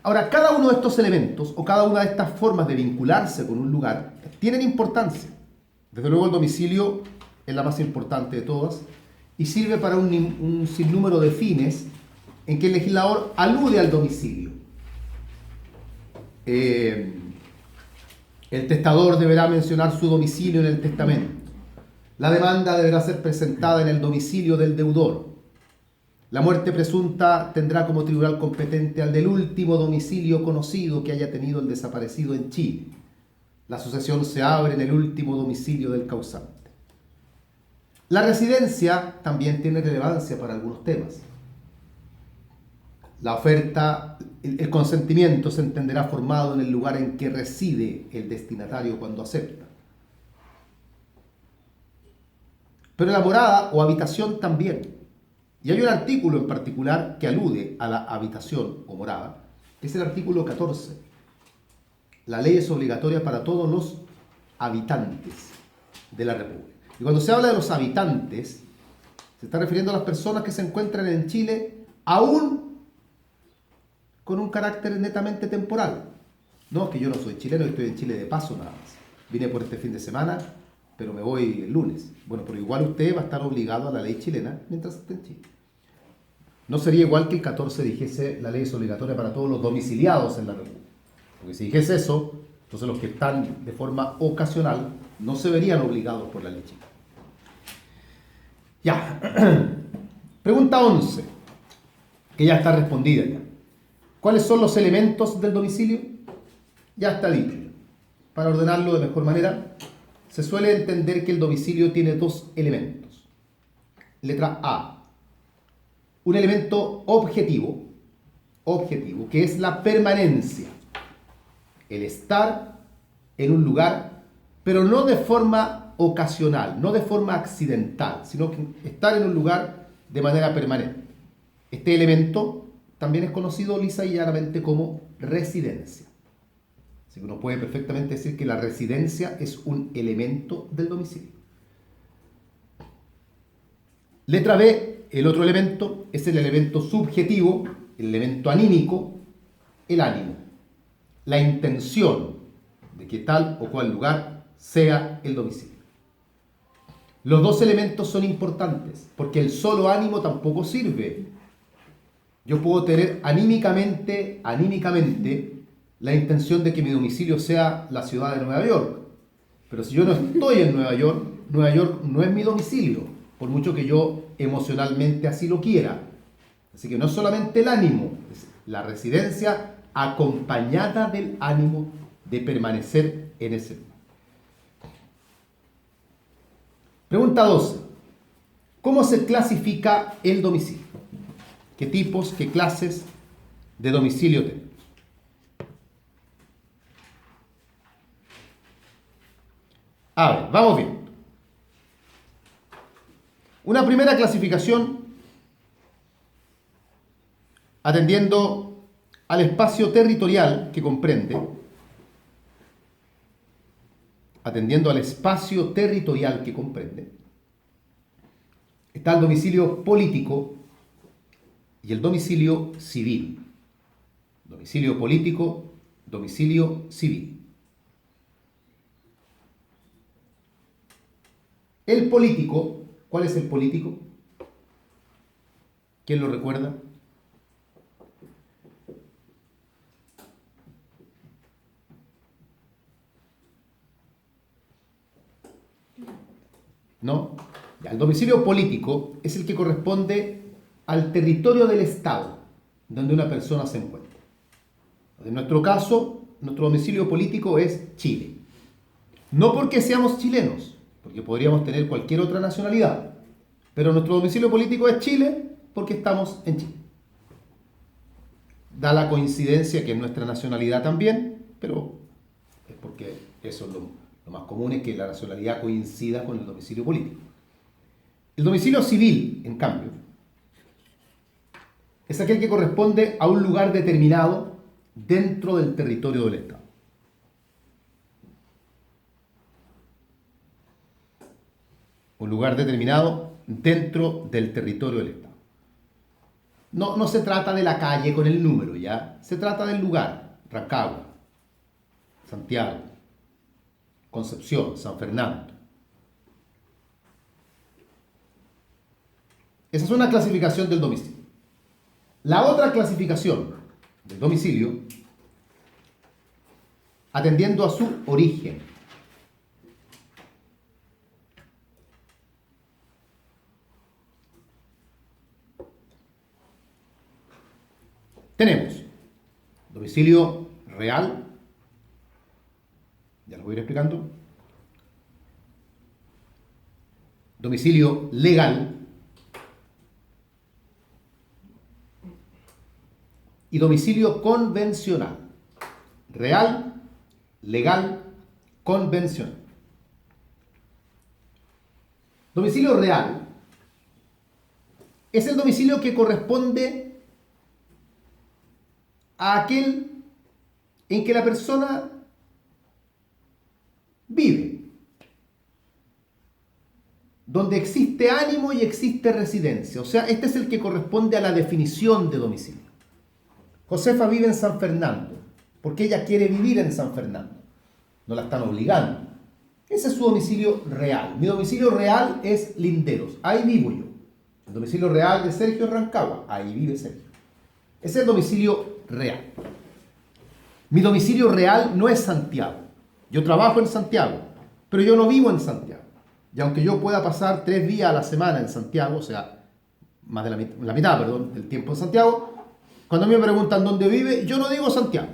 Ahora, cada uno de estos elementos o cada una de estas formas de vincularse con un lugar tienen importancia. Desde luego el domicilio es la más importante de todas y sirve para un sinnúmero de fines en que el legislador alude al domicilio. El testador deberá mencionar su domicilio en el testamento. La demanda deberá ser presentada en el domicilio del deudor. La muerte presunta tendrá como tribunal competente al del último domicilio conocido que haya tenido el desaparecido en Chile. La sucesión se abre en el último domicilio del causante. La residencia también tiene relevancia para algunos temas. La oferta, el consentimiento se entenderá formado en el lugar en que reside el destinatario cuando acepta. Pero la morada o habitación también. Y hay un artículo en particular que alude a la habitación o morada, que es el artículo 14. La ley es obligatoria para todos los habitantes de la República. Y cuando se habla de los habitantes, se está refiriendo a las personas que se encuentran en Chile aún con un carácter netamente temporal. No, es que yo no soy chileno, estoy en Chile de paso nada más. Vine por este fin de semana, pero me voy el lunes. Bueno, pero igual usted va a estar obligado a la ley chilena mientras esté en Chile. No sería igual que el 14 dijese la ley es obligatoria para todos los domiciliados en la República. Porque si dijese eso, entonces los que están de forma ocasional no se verían obligados por la ley chilena. Ya. Pregunta 11, que ya está respondida ya. ¿Cuáles son los elementos del domicilio? Ya está dicho. Para ordenarlo de mejor manera, se suele entender que el domicilio tiene dos elementos. Letra A. Un elemento objetivo, que es la permanencia. El estar en un lugar, pero no de forma ocasional, no de forma accidental, sino que estar en un lugar de manera permanente. Este elemento también es conocido lisa y llanamente como residencia. Así que uno puede perfectamente decir que la residencia es un elemento del domicilio. Letra B, el otro elemento es el elemento subjetivo, el elemento anímico, el ánimo. La intención de que tal o cual lugar sea el domicilio. Los dos elementos son importantes porque el solo ánimo tampoco sirve. Yo puedo tener anímicamente la intención de que mi domicilio sea la ciudad de Nueva York. Pero si yo no estoy en Nueva York no es mi domicilio. por mucho que yo emocionalmente así lo quiera. Así que no es solamente el ánimo, es la residencia acompañada del ánimo de permanecer en ese lugar. Pregunta 12. ¿Cómo se clasifica el domicilio? ¿Qué tipos, qué clases de domicilio tenemos? A ver, vamos bien. Una primera clasificación atendiendo al espacio territorial que comprende, está el domicilio político y el domicilio civil. Domicilio político, domicilio civil. El político, ¿cuál es el político? ¿Quién lo recuerda? ¿No? Ya, el domicilio político es el que corresponde al territorio del Estado donde una persona se encuentra. En nuestro caso, nuestro domicilio político es Chile. No porque seamos chilenos, porque podríamos tener cualquier otra nacionalidad, pero nuestro domicilio político es Chile porque estamos en Chile. Da la coincidencia que es nuestra nacionalidad también, pero es porque eso es lo más común, es que la nacionalidad coincida con el domicilio político. El domicilio civil, en cambio, es aquel que corresponde a un lugar determinado dentro del territorio del Estado. Un lugar determinado dentro del territorio del Estado. No se trata de la calle con el número, ¿ya? Se trata del lugar. Rancagua, Santiago, Concepción, San Fernando. Esa es una clasificación del domicilio. La otra clasificación del domicilio, atendiendo a su origen. Tenemos domicilio real, ya lo voy a ir explicando, domicilio legal y domicilio convencional. Real, legal, convencional. Domicilio real es el domicilio que corresponde a aquel en que la persona vive, donde existe ánimo y existe residencia. O sea, este es el que corresponde a la definición de domicilio. Josefa vive en San Fernando, porque ella quiere vivir en San Fernando. No la están obligando. Ese es su domicilio real. Mi domicilio real es Linderos. Ahí vivo yo. El domicilio real de Sergio es Rancagua. Ahí vive Sergio. Ese es el domicilio real. Mi domicilio real no es Santiago. Yo trabajo en Santiago, pero yo no vivo en Santiago. Y aunque yo pueda pasar 3 días a la semana en Santiago, o sea, más de la mitad, del tiempo en Santiago, cuando a mí me preguntan dónde vive, yo no digo Santiago.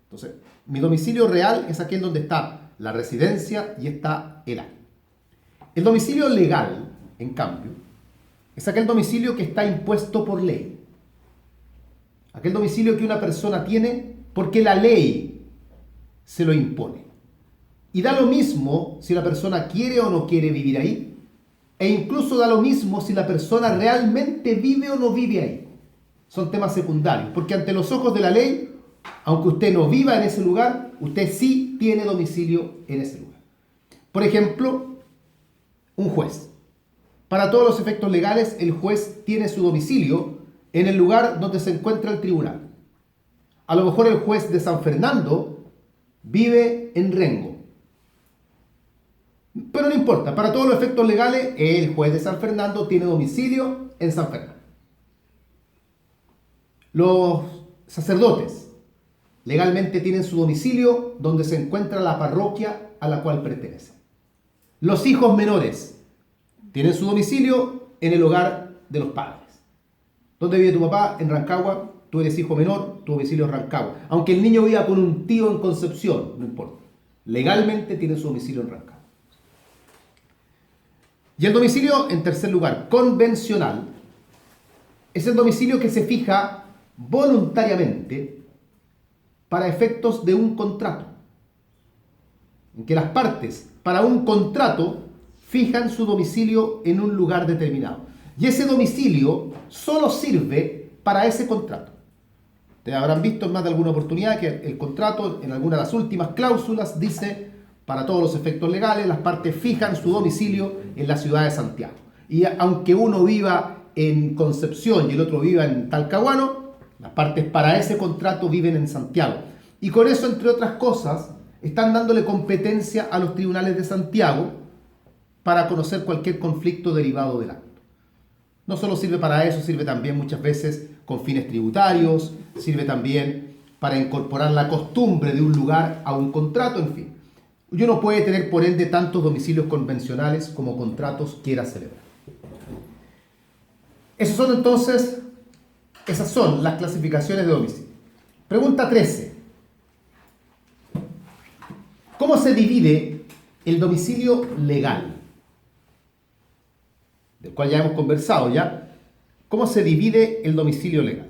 Entonces, mi domicilio real es aquel donde está la residencia y está el año. El domicilio legal, en cambio, es aquel domicilio que está impuesto por ley. Aquel domicilio que una persona tiene porque la ley se lo impone. Y da lo mismo si la persona quiere o no quiere vivir ahí, e incluso da lo mismo si la persona realmente vive o no vive ahí. Son temas secundarios, porque ante los ojos de la ley, aunque usted no viva en ese lugar, usted sí tiene domicilio en ese lugar. Por ejemplo, un juez. Para todos los efectos legales, el juez tiene su domicilio en el lugar donde se encuentra el tribunal. A lo mejor el juez de San Fernando vive en Rengo. Pero no importa, para todos los efectos legales, el juez de San Fernando tiene domicilio en San Fernando. Los sacerdotes legalmente tienen su domicilio donde se encuentra la parroquia a la cual pertenecen. Los hijos menores Tienen su domicilio en el hogar de los padres. ¿Dónde vive tu papá? En Rancagua. Tú eres hijo menor, tu domicilio es Rancagua. Aunque el niño viva con un tío en Concepción, no importa. Legalmente tiene su domicilio en Rancagua. Y el domicilio, en tercer lugar, convencional, es el domicilio que se fija voluntariamente para efectos de un contrato. En que las partes, para un contrato, fijan su domicilio en un lugar determinado. Y ese domicilio solo sirve para ese contrato. Ustedes habrán visto en más de alguna oportunidad que el contrato, en alguna de las últimas cláusulas, dice, para todos los efectos legales, las partes fijan su domicilio en la ciudad de Santiago. Y aunque uno viva en Concepción y el otro viva en Talcahuano, las partes para ese contrato viven en Santiago. Y con eso, entre otras cosas, están dándole competencia a los tribunales de Santiago para conocer cualquier conflicto derivado del acto. No solo sirve para eso, sirve también muchas veces con fines tributarios, sirve también para incorporar la costumbre de un lugar a un contrato, en fin. Uno puede tener, por ende, tantos domicilios convencionales como contratos quiera celebrar. Esas son las clasificaciones de domicilio. Pregunta 13. ¿Cómo se divide el domicilio legal? Del cual ya hemos conversado ya. ¿Cómo se divide el domicilio legal?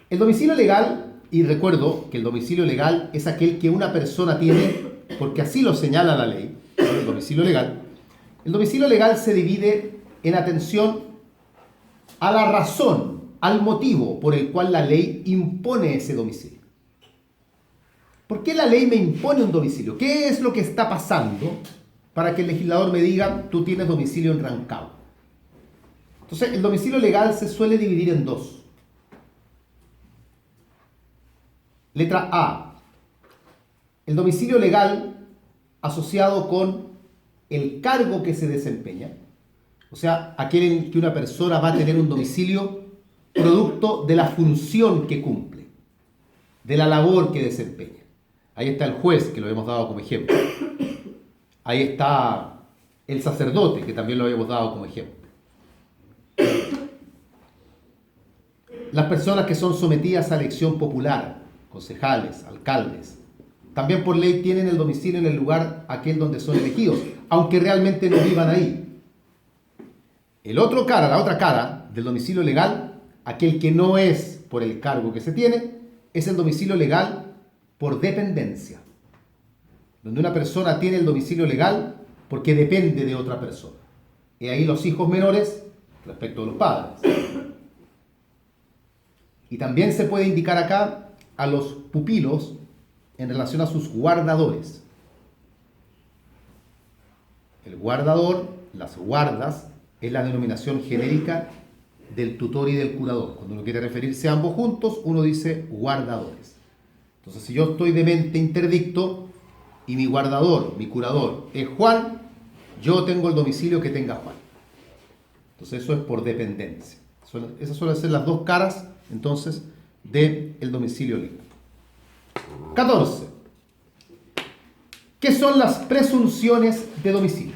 El domicilio legal, y recuerdo que el domicilio legal es aquel que una persona tiene, porque así lo señala la ley, el domicilio legal. El domicilio legal se divide en atención a la razón, al motivo por el cual la ley impone ese domicilio. ¿Por qué la ley me impone un domicilio? ¿Qué es lo que está pasando para que el legislador me diga, tú tienes domicilio en Rancagua? Entonces, el domicilio legal se suele dividir en dos. Letra A. El domicilio legal asociado con el cargo que se desempeña. O sea, aquel en que una persona va a tener un domicilio producto de la función que cumple, de la labor que desempeña. Ahí está el juez, que lo hemos dado como ejemplo. Ahí está el sacerdote, que también lo habíamos dado como ejemplo. Las personas que son sometidas a elección popular, concejales, alcaldes, también por ley tienen el domicilio en el lugar aquel donde son elegidos, aunque realmente no vivan ahí. La otra cara del domicilio legal, aquel que no es por el cargo que se tiene, es el domicilio legal por dependencia, donde una persona tiene el domicilio legal porque depende de otra persona. Y ahí los hijos menores respecto a los padres. Y también se puede indicar acá a los pupilos en relación a sus guardadores. El guardador, las guardas, es la denominación genérica del tutor y del curador. Cuando uno quiere referirse a ambos juntos, uno dice guardadores. Entonces, si yo estoy de mente interdicto y mi guardador, mi curador, es Juan, yo tengo el domicilio que tenga Juan. Entonces, eso es por dependencia. Esas suelen ser las dos caras, entonces, del domicilio legal. 14. ¿Qué son las presunciones de domicilio?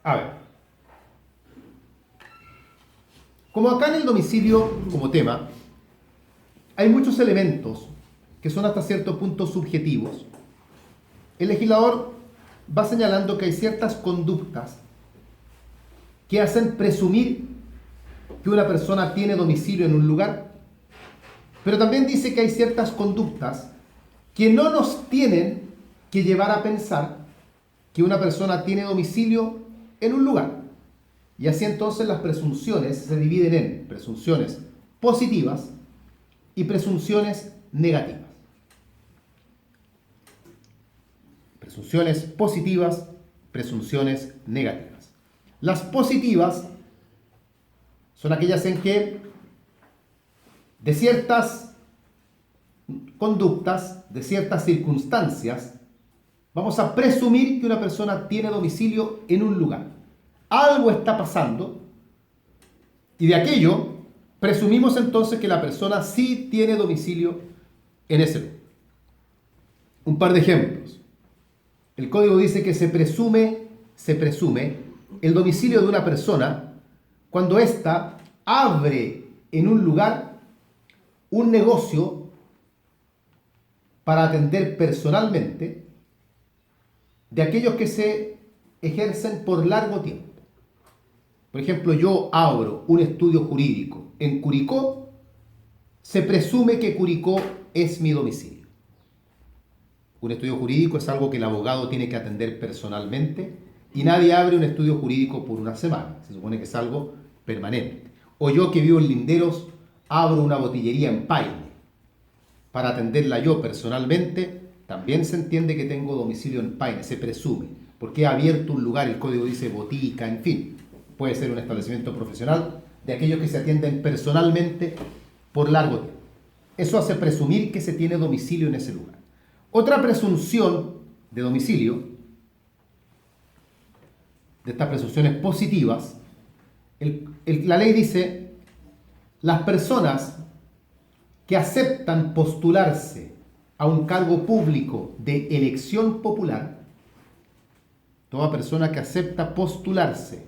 A ver, como acá en el domicilio como tema, hay muchos elementos que son hasta cierto punto subjetivos. El legislador va señalando que hay ciertas conductas que hacen presumir que una persona tiene domicilio en un lugar, pero también dice que hay ciertas conductas que no nos tienen que llevar a pensar que una persona tiene domicilio en un lugar. Y así entonces las presunciones se dividen en presunciones positivas y presunciones negativas. Presunciones positivas, presunciones negativas. Las positivas son aquellas en que de ciertas conductas, de ciertas circunstancias, Vamos a presumir que una persona tiene domicilio en un lugar. Algo está pasando y de aquello presumimos entonces que la persona sí tiene domicilio en ese lugar. Un par de ejemplos. El código dice que se presume el domicilio de una persona cuando ésta abre en un lugar un negocio para atender personalmente de aquellos que se ejercen por largo tiempo. Por ejemplo, yo abro un estudio jurídico en Curicó, se presume que Curicó es mi domicilio. Un estudio jurídico es algo que el abogado tiene que atender personalmente y nadie abre un estudio jurídico por una semana. Se supone que es algo permanente. O yo que vivo en Linderos, abro una botillería en Paine para atenderla yo personalmente. También se entiende que tengo domicilio en Paine, se presume, porque he abierto un lugar, el código dice botica, en fin, puede ser un establecimiento profesional de aquellos que se atienden personalmente por largo tiempo. Eso hace presumir que se tiene domicilio en ese lugar. Otra presunción de domicilio, de estas presunciones positivas, la ley dice, las personas que aceptan postularse a un cargo público de elección popular, toda persona que acepta postularse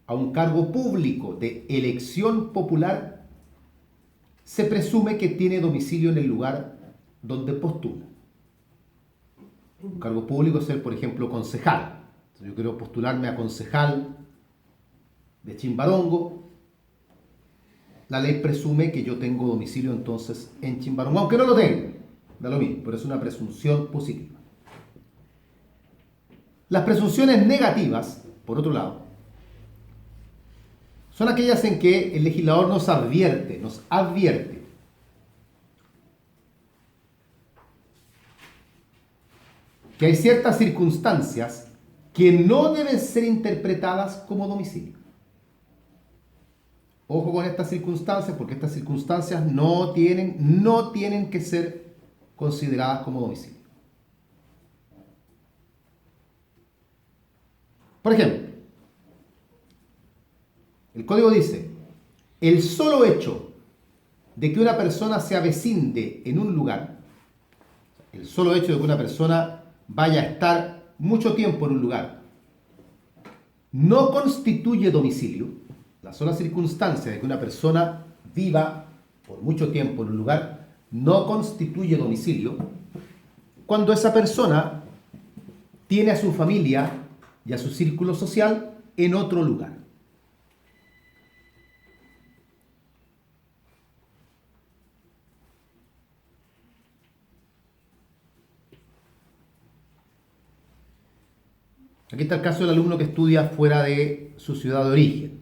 a un cargo público de elección popular, se presume que tiene domicilio en el lugar donde postula. Un cargo público es ser, por ejemplo, concejal. Yo quiero postularme a concejal de Chimbarongo. La ley presume que yo tengo domicilio entonces en Chimbarongo, aunque no lo tenga. Da lo mismo, pero es una presunción positiva. Las presunciones negativas, por otro lado, son aquellas en que el legislador nos advierte que hay ciertas circunstancias que no deben ser interpretadas como domicilio. Ojo con estas circunstancias, porque estas circunstancias no tienen que ser consideradas como domicilio. Por ejemplo, el código dice, el solo hecho de que una persona se avecinde en un lugar, el solo hecho de que una persona vaya a estar mucho tiempo en un lugar, no constituye domicilio. La sola circunstancia de que una persona viva por mucho tiempo en un lugar no constituye domicilio cuando esa persona tiene a su familia y a su círculo social en otro lugar. Aquí está el caso del alumno que estudia fuera de su ciudad de origen.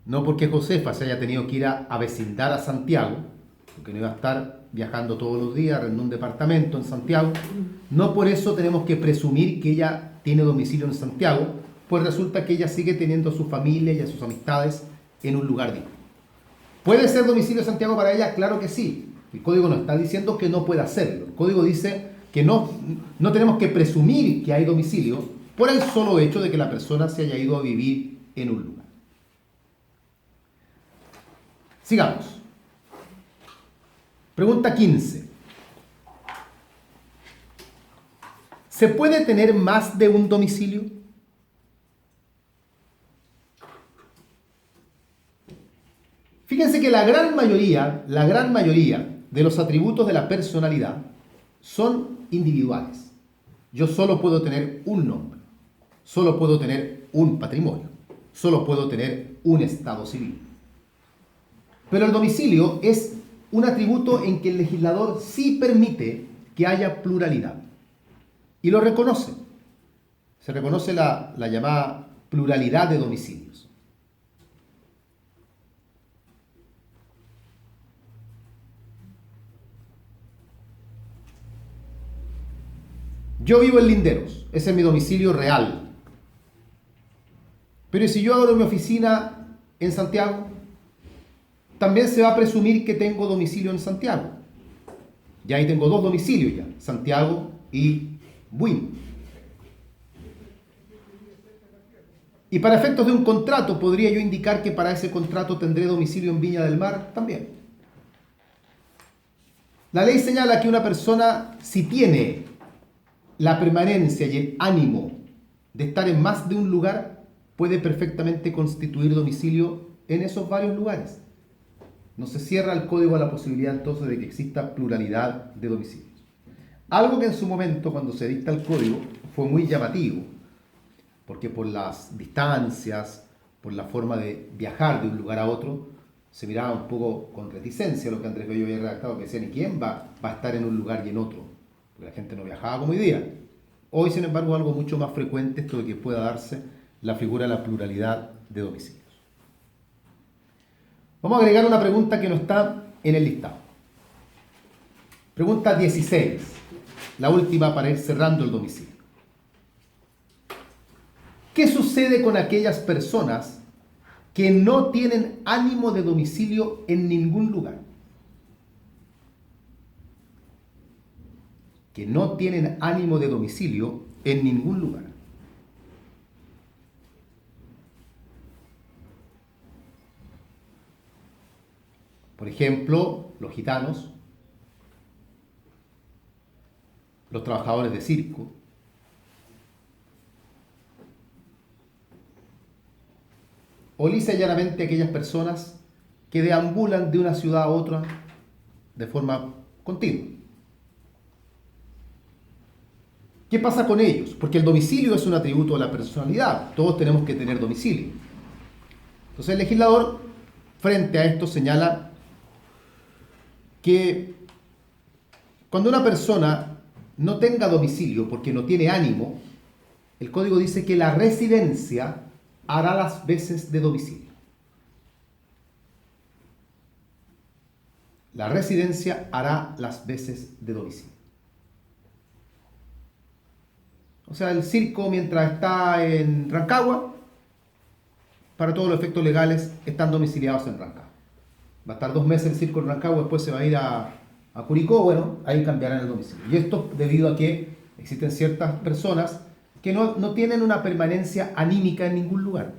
No porque Josefa se haya tenido que ir a vecindar a Santiago, porque no iba a estar viajando todos los días, en un departamento en Santiago. No por eso tenemos que presumir que ella tiene domicilio en Santiago, pues resulta que ella sigue teniendo a su familia y a sus amistades en un lugar distinto. ¿Puede ser domicilio de Santiago para ella? Claro que sí. El código no está diciendo que no pueda hacerlo. El código dice que no tenemos que presumir que hay domicilio por el solo hecho de que la persona se haya ido a vivir en un lugar. Sigamos. Pregunta 15. ¿Se puede tener más de un domicilio? Fíjense que la gran mayoría de los atributos de la personalidad son individuales. Yo solo puedo tener un nombre, solo puedo tener un patrimonio, solo puedo tener un estado civil. Pero el domicilio es un atributo en que el legislador sí permite que haya pluralidad. Y lo reconoce. Se reconoce la llamada pluralidad de domicilios. Yo vivo en Linderos, ese es mi domicilio real. Pero ¿y si yo abro mi oficina en Santiago? También se va a presumir que tengo domicilio en Santiago. Ya ahí tengo dos domicilios ya, Santiago y Buin. Y para efectos de un contrato, ¿podría yo indicar que para ese contrato tendré domicilio en Viña del Mar? También. La ley señala que una persona, si tiene la permanencia y el ánimo de estar en más de un lugar, puede perfectamente constituir domicilio en esos varios lugares. No se cierra el código a la posibilidad entonces de que exista pluralidad de domicilios. Algo que en su momento, cuando se dicta el código, fue muy llamativo, porque por las distancias, por la forma de viajar de un lugar a otro, se miraba un poco con reticencia lo que Andrés Bello había redactado, que decían, ¿y quién va a estar en un lugar y en otro? Porque la gente no viajaba como hoy día. Hoy, sin embargo, algo mucho más frecuente esto de que pueda darse la figura de la pluralidad de domicilios. Vamos a agregar una pregunta que no está en el listado. Pregunta 16, la última para ir cerrando el domicilio. ¿Qué sucede con aquellas personas que no tienen ánimo de domicilio en ningún lugar? Que no tienen ánimo de domicilio en ningún lugar. Por ejemplo, los gitanos, los trabajadores de circo, o lisa y llanamente aquellas personas que deambulan de una ciudad a otra de forma continua. ¿Qué pasa con ellos? Porque el domicilio es un atributo de la personalidad. Todos tenemos que tener domicilio. Entonces el legislador, frente a esto, señala que cuando una persona no tenga domicilio porque no tiene ánimo, el código dice que la residencia hará las veces de domicilio. La residencia hará las veces de domicilio. O sea, el circo, mientras está en Rancagua, para todos los efectos legales, están domiciliados en Rancagua. Va a estar 2 meses el circo en Rancagua, después se va a ir a Curicó, bueno, ahí cambiarán el domicilio. Y esto debido a que existen ciertas personas que no tienen una permanencia anímica en ningún lugar.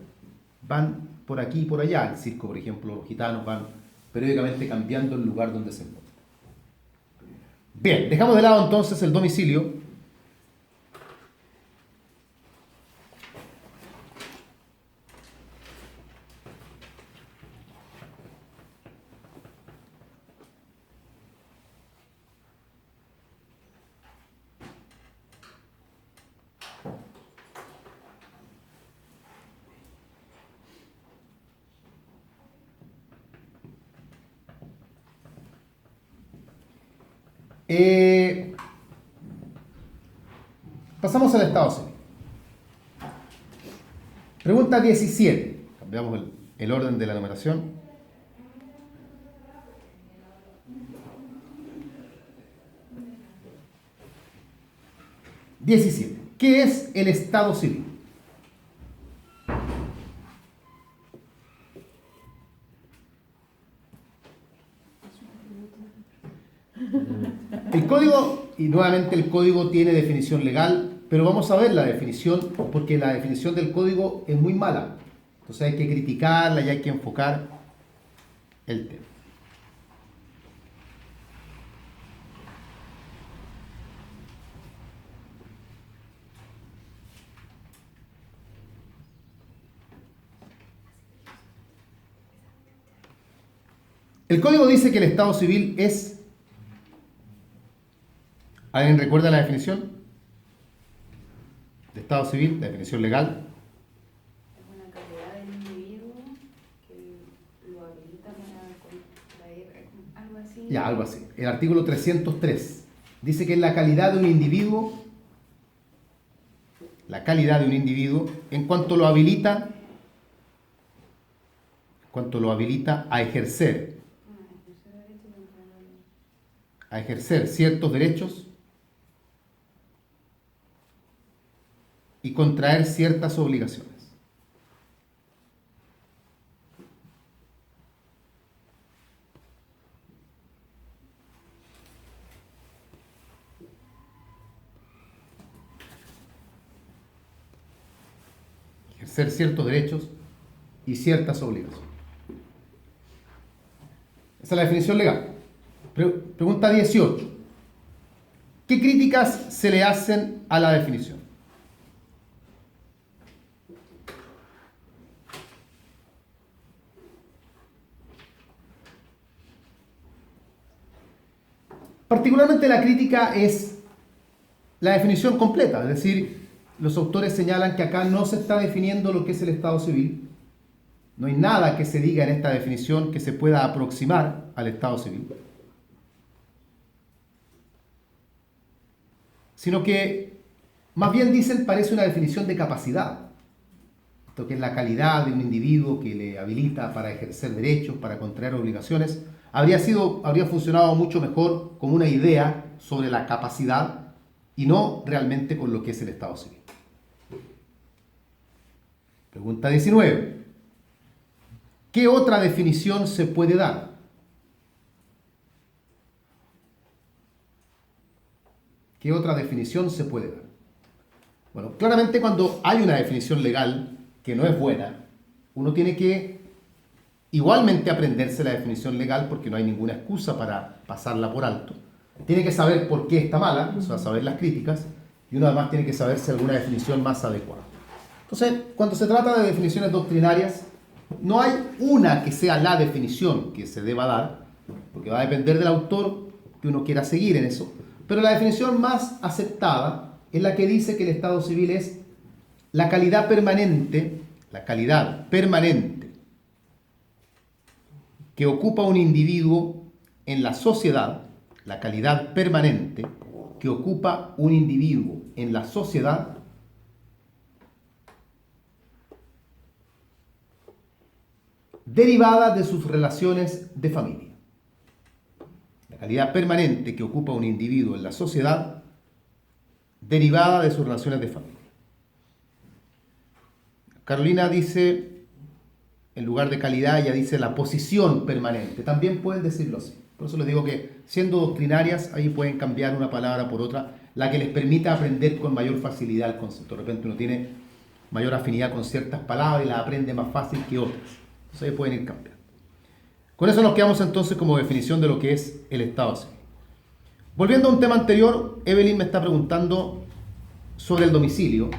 Van por aquí y por allá. El circo, por ejemplo, los gitanos van periódicamente cambiando el lugar donde se encuentran. Bien, dejamos de lado entonces el domicilio. Pasamos al Estado civil. Pregunta 17. Cambiamos el orden de la numeración. 17. ¿Qué es el Estado civil? El código, y nuevamente el código tiene definición legal, pero vamos a ver la definición, porque la definición del código es muy mala. Entonces hay que criticarla y hay que enfocar el tema. El código dice que el Estado civil es... ¿Alguien recuerda la definición de Estado civil, la definición legal? Es una calidad del individuo que lo habilita para contraer algo así. Ya, algo así. El artículo 303 dice que es la calidad de un individuo, en cuanto lo habilita, a ejercer ciertos derechos y contraer ciertas obligaciones. ejercer ciertos derechos y ciertas obligaciones. Esa es la definición legal. Pregunta 18. ¿Qué críticas se le hacen a la definición? Particularmente la crítica es la definición completa, es decir, los autores señalan que acá no se está definiendo lo que es el Estado civil, no hay nada que se diga en esta definición que se pueda aproximar al Estado civil, sino que más bien dicen parece una definición de capacidad, esto que es la calidad de un individuo que le habilita para ejercer derechos, para contraer obligaciones. Habría funcionado mucho mejor como una idea sobre la capacidad y no realmente con lo que es el Estado civil. Pregunta 19. ¿Qué otra definición se puede dar? ¿Qué otra definición se puede dar? Bueno, claramente cuando hay una definición legal que no es buena, uno tiene que igualmente aprenderse la definición legal porque no hay ninguna excusa para pasarla por alto. Tiene que saber por qué está mala, o sea, saber las críticas, y uno además tiene que saber si alguna definición más adecuada. Entonces, cuando se trata de definiciones doctrinarias, no hay una que sea la definición que se deba dar, porque va a depender del autor que uno quiera seguir en eso, pero la definición más aceptada es la que dice que el Estado civil es la calidad permanente que ocupa un individuo en la sociedad, la calidad permanente que ocupa un individuo en la sociedad derivada de sus relaciones de familia. La calidad permanente que ocupa un individuo en la sociedad derivada de sus relaciones de familia. Carolina dice, en lugar de calidad, ella dice la posición permanente. También pueden decirlo así. Por eso les digo que, siendo doctrinarias, ahí pueden cambiar una palabra por otra, la que les permita aprender con mayor facilidad el concepto. De repente uno tiene mayor afinidad con ciertas palabras y las aprende más fácil que otras. Entonces ahí pueden ir cambiando. Con eso nos quedamos entonces como definición de lo que es el Estado civil. Volviendo a un tema anterior, Evelyn me está preguntando sobre el domicilio.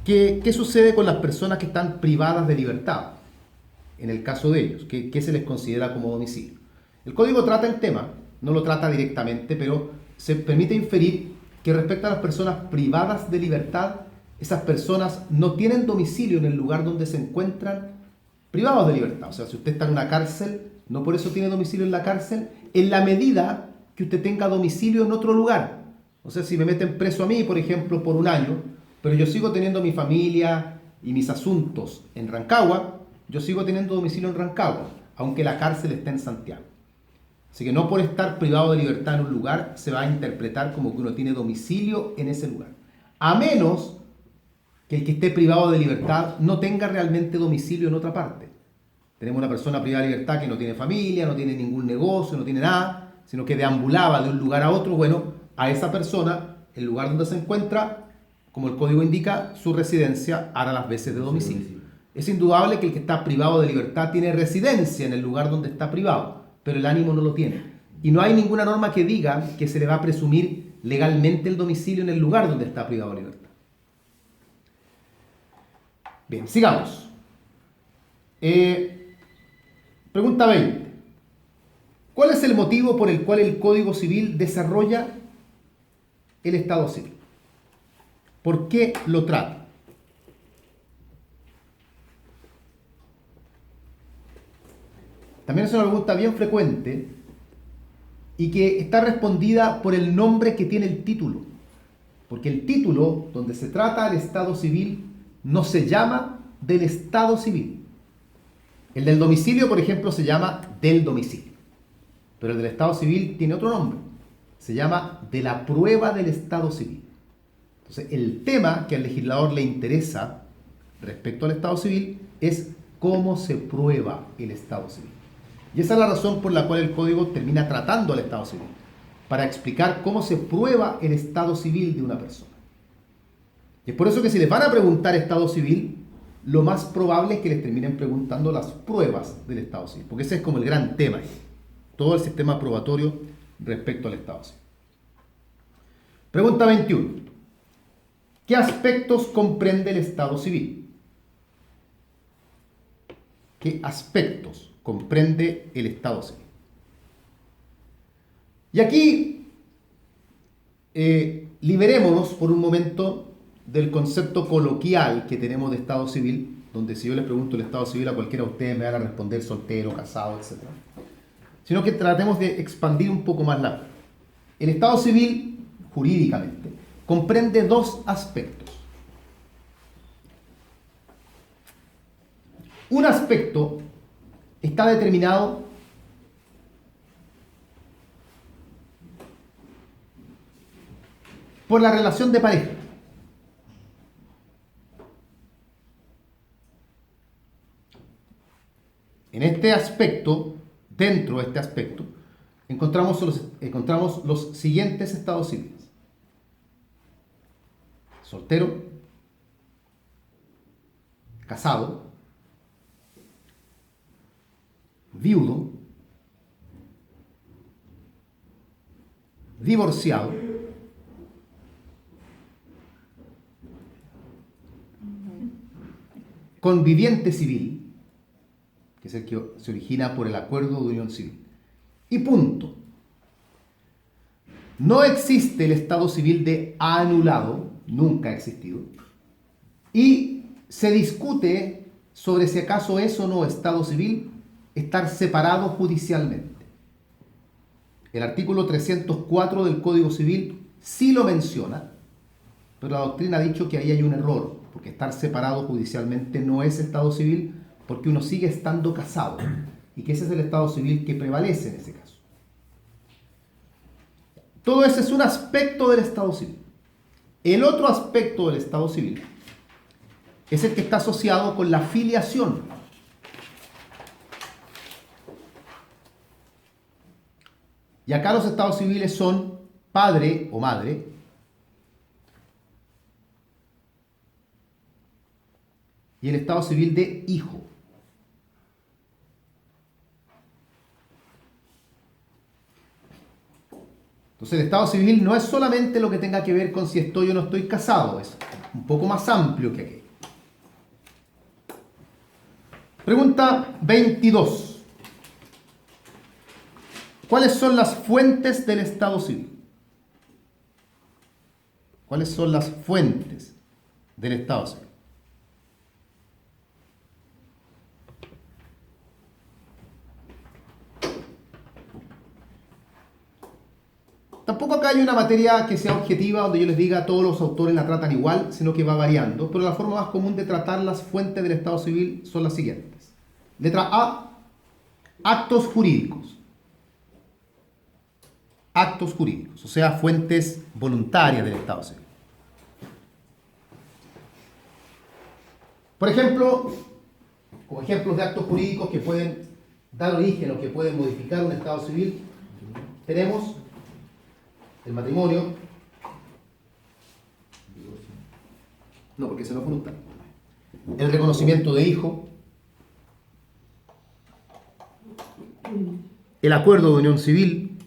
¿Qué sucede con las personas que están privadas de libertad? En el caso de ellos, ¿qué se les considera como domicilio? El Código trata el tema, no lo trata directamente, pero se permite inferir que respecto a las personas privadas de libertad, esas personas no tienen domicilio en el lugar donde se encuentran privados de libertad. O sea, si usted está en una cárcel, no por eso tiene domicilio en la cárcel, en la medida que usted tenga domicilio en otro lugar. O sea, si me meten preso a mí, por ejemplo, por un año, pero yo sigo teniendo mi familia y mis asuntos en Rancagua, yo sigo teniendo domicilio en Rancagua, aunque la cárcel esté en Santiago. Así que no por estar privado de libertad en un lugar se va a interpretar como que uno tiene domicilio en ese lugar. A menos que el que esté privado de libertad no tenga realmente domicilio en otra parte. Tenemos una persona privada de libertad que no tiene familia, no tiene ningún negocio, no tiene nada, sino que deambulaba de un lugar a otro. Bueno, a esa persona, el lugar donde se encuentra, como el código indica, su residencia hará las veces de domicilio. Es indudable que el que está privado de libertad tiene residencia en el lugar donde está privado, pero el ánimo no lo tiene. Y no hay ninguna norma que diga que se le va a presumir legalmente el domicilio en el lugar donde está privado de libertad. Bien, sigamos. Pregunta 20. ¿Cuál es el motivo por el cual el Código Civil desarrolla el Estado civil? ¿Por qué lo trata? También es una pregunta bien frecuente y que está respondida por el nombre que tiene el título. Porque el título, donde se trata el Estado civil, no se llama del Estado civil. El del domicilio, por ejemplo, se llama del domicilio. Pero el del Estado civil tiene otro nombre. Se llama de la prueba del Estado civil. Entonces, el tema que al legislador le interesa respecto al Estado civil es cómo se prueba el Estado civil. Y esa es la razón por la cual el Código termina tratando al Estado civil, para explicar cómo se prueba el Estado civil de una persona. Y es por eso que si les van a preguntar Estado civil, lo más probable es que les terminen preguntando las pruebas del Estado civil, porque ese es como el gran tema, todo el sistema probatorio respecto al Estado civil. Pregunta 21. ¿Qué aspectos comprende el Estado civil? ¿Qué aspectos comprende el Estado civil? Y aquí liberémonos por un momento del concepto coloquial que tenemos de Estado civil, donde si yo les pregunto el Estado civil a cualquiera de ustedes me van a responder soltero, casado, etc. Sino que tratemos de expandir un poco más la... El Estado civil, jurídicamente, comprende dos aspectos. Un aspecto está determinado por la relación de pareja. En este aspecto, dentro de este aspecto, encontramos los siguientes estados civiles: soltero, casado, viudo, divorciado, conviviente civil, que es el que se origina por el acuerdo de unión civil. Y punto. No existe el estado civil de anulado, nunca ha existido, y se discute sobre si acaso es o no estado civil estar separado judicialmente. El artículo 304 del Código Civil sí lo menciona, pero la doctrina ha dicho que ahí hay un error, porque estar separado judicialmente no es estado civil, porque uno sigue estando casado, y que ese es el estado civil que prevalece en ese caso. Todo ese es un aspecto del estado civil. El otro aspecto del estado civil es el que está asociado con la filiación. Y acá los estados civiles son padre o madre, y el estado civil de hijo. Entonces el estado civil no es solamente lo que tenga que ver con si estoy o no estoy casado, es un poco más amplio que aquello. Pregunta 22. ¿Cuáles son las fuentes del estado civil? ¿Cuáles son las fuentes del estado civil? Tampoco acá hay una materia que sea objetiva donde yo les diga todos los autores la tratan igual, sino que va variando, pero la forma más común de tratar las fuentes del estado civil son las siguientes. Letra A, actos jurídicos. Actos jurídicos, o sea, fuentes voluntarias del estado civil. Por ejemplo, como ejemplos de actos jurídicos que pueden dar origen o que pueden modificar un estado civil, tenemos el matrimonio, no, porque ese no es voluntario, el reconocimiento de hijo, el acuerdo de unión civil,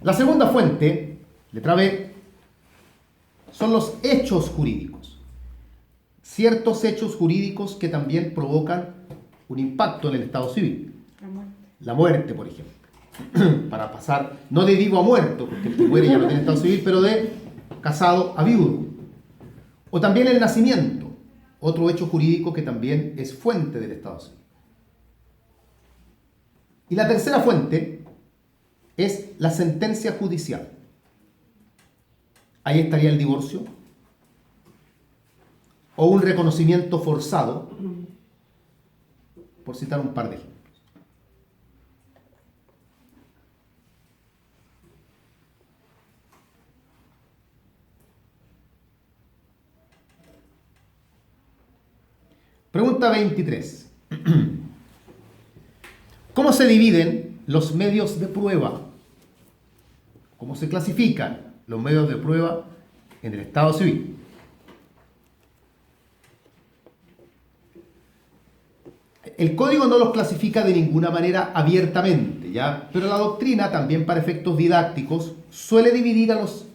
la segunda fuente, letra B, son los hechos jurídicos. Ciertos hechos jurídicos que también provocan un impacto en el estado civil. La muerte, por ejemplo. Para pasar, no de vivo a muerto, porque el que muere ya no tiene estado civil, pero de casado a viudo. O también el nacimiento, otro hecho jurídico que también es fuente del estado civil. Y la tercera fuente es la sentencia judicial. Ahí estaría el divorcio o un reconocimiento forzado, por citar un par de ejemplos. Pregunta 23. ¿Cómo se dividen los medios de prueba? cómo se clasifican los medios de prueba en el Estado civil. El código no los clasifica de ninguna manera abiertamente, ¿ya? Pero la doctrina, también para efectos didácticos, suele dividir a los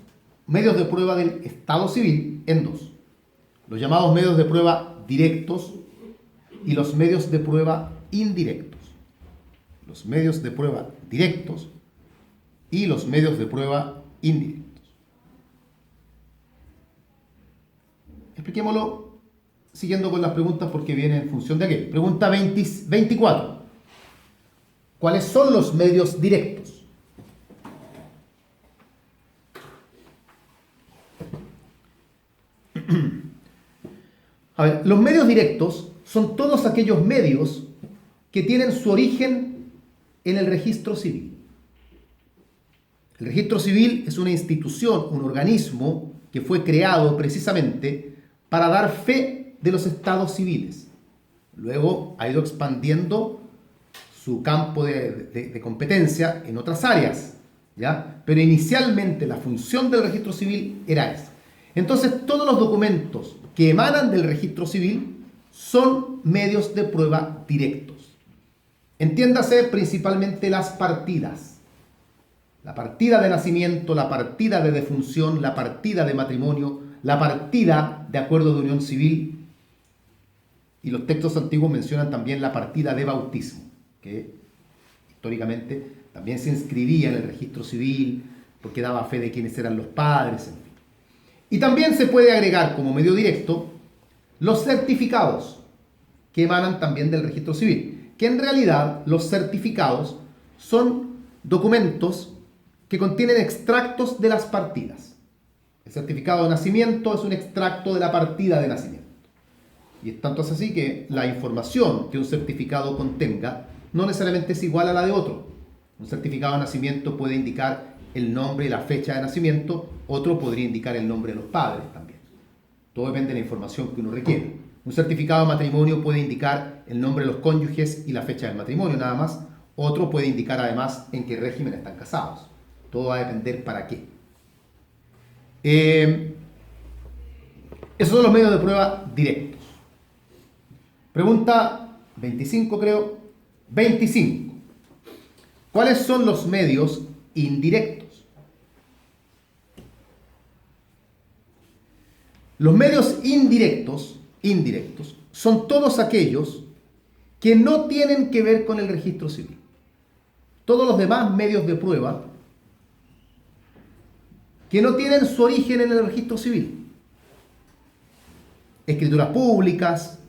medios de prueba del Estado civil en dos: los llamados medios de prueba directos y los medios de prueba indirectos. Los medios de prueba directos y los medios de prueba indirectos. Expliquémoslo siguiendo con las preguntas porque viene en función de aquello. Pregunta 24. ¿Cuáles son los medios directos? A ver, los medios directos son todos aquellos medios que tienen su origen en el registro civil. El registro civil es una institución, un organismo que fue creado precisamente para dar fe de los estados civiles. Luego ha ido expandiendo su campo de competencia en otras áreas, ¿ya? Pero inicialmente la función del registro civil era esa. Entonces, todos los documentos que emanan del registro civil son medios de prueba directos. Entiéndase principalmente las partidas. La partida de nacimiento, la partida de defunción, la partida de matrimonio, la partida de acuerdo de unión civil. Y los textos antiguos mencionan también la partida de bautismo, que históricamente también se inscribía en el registro civil porque daba fe de quiénes eran los padres, en fin. Y también se puede agregar como medio directo los certificados, que emanan también del registro civil, que en realidad los certificados son documentos que contienen extractos de las partidas. El certificado de nacimiento es un extracto de la partida de nacimiento. Y es tanto así que la información que un certificado contenga no necesariamente es igual a la de otro. Un certificado de nacimiento puede indicar el nombre y la fecha de nacimiento, otro podría indicar el nombre de los padres también. Todo depende de la información que uno requiere. Un certificado de matrimonio puede indicar el nombre de los cónyuges y la fecha del matrimonio nada más. Otro puede indicar además en qué régimen están casados. Todo va a depender para qué. Esos son los medios de prueba directos. Pregunta 25, creo. 25. ¿Cuáles son los medios indirectos? Los medios indirectos son todos aquellos que no tienen que ver con el registro civil. Todos los demás medios de prueba que no tienen su origen en el registro civil. Escrituras públicas,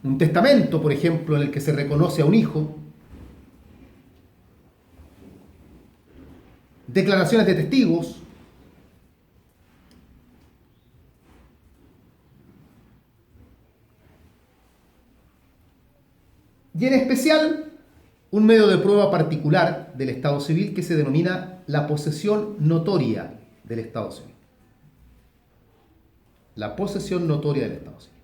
un testamento, por ejemplo, en el que se reconoce a un hijo, declaraciones de testigos, y en especial un medio de prueba particular del Estado civil que se denomina la posesión notoria del Estado civil. La posesión notoria del Estado civil.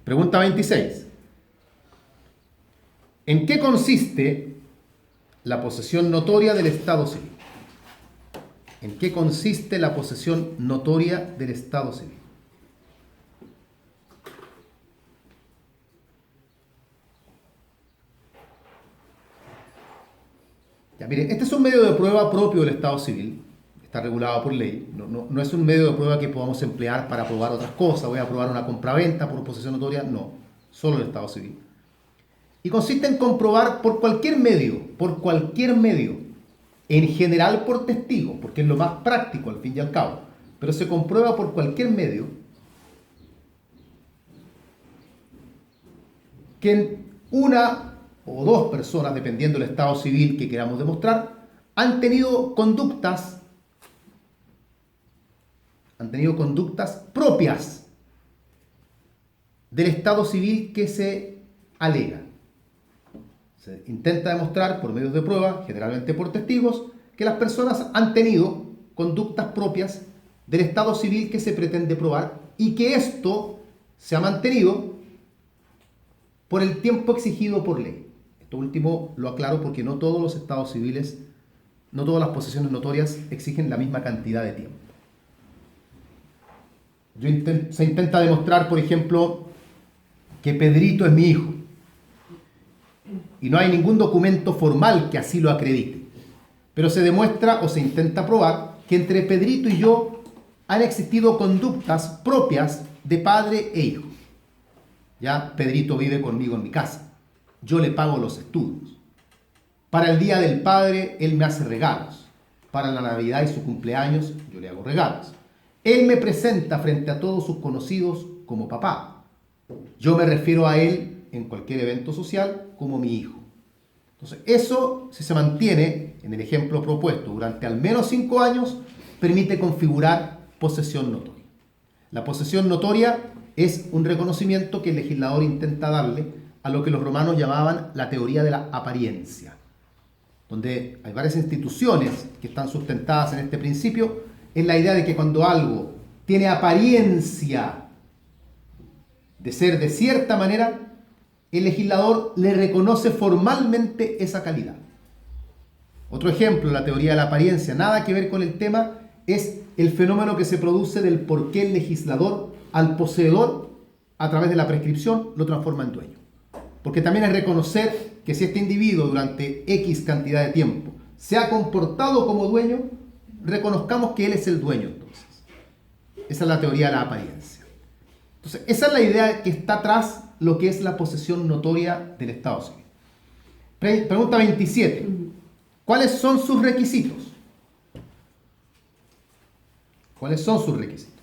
Pregunta 26. ¿En qué consiste la posesión notoria del Estado civil? ¿En qué consiste la posesión notoria del Estado civil? Ya, mire, este es un medio de prueba propio del Estado civil, está regulado por ley, no es un medio de prueba que podamos emplear para probar otras cosas. Voy a probar una compraventa por posesión notoria, no, solo el Estado civil. Y consiste en comprobar por cualquier medio, en general por testigo, porque es lo más práctico al fin y al cabo, pero se comprueba por cualquier medio que una o dos personas, dependiendo del estado civil que queramos demostrar, han tenido conductas propias del estado civil que se alega. Se intenta demostrar por medios de prueba, generalmente por testigos, que las personas han tenido conductas propias del estado civil que se pretende probar y que esto se ha mantenido por el tiempo exigido por ley. Esto último lo aclaro porque no todos los estados civiles, no todas las posesiones notorias exigen la misma cantidad de tiempo. Se intenta demostrar, por ejemplo, que Pedrito es mi hijo y no hay ningún documento formal que así lo acredite, pero se demuestra o se intenta probar que entre Pedrito y yo han existido conductas propias de padre e hijo. Ya Pedrito vive conmigo en mi casa, yo le pago los estudios. Para el Día del Padre, él me hace regalos. Para la Navidad y su cumpleaños, yo le hago regalos. Él me presenta frente a todos sus conocidos como papá. Yo me refiero a él en cualquier evento social como mi hijo. Entonces, eso, si se mantiene en el ejemplo propuesto durante al menos 5 años, permite configurar posesión notoria. La posesión notoria es un reconocimiento que el legislador intenta darle a lo que los romanos llamaban la teoría de la apariencia, donde hay varias instituciones que están sustentadas en este principio, en la idea de que cuando algo tiene apariencia de ser de cierta manera, el legislador le reconoce formalmente esa calidad. Otro ejemplo, la teoría de la apariencia, nada que ver con el tema, es el fenómeno que se produce del por qué el legislador al poseedor, a través de la prescripción, lo transforma en dueño. Porque también es reconocer que si este individuo durante X cantidad de tiempo se ha comportado como dueño, reconozcamos que él es el dueño entonces. Esa es la teoría de la apariencia. Entonces, esa es la idea que está tras lo que es la posesión notoria del Estado civil. Pregunta 27. ¿Cuáles son sus requisitos? ¿Cuáles son sus requisitos?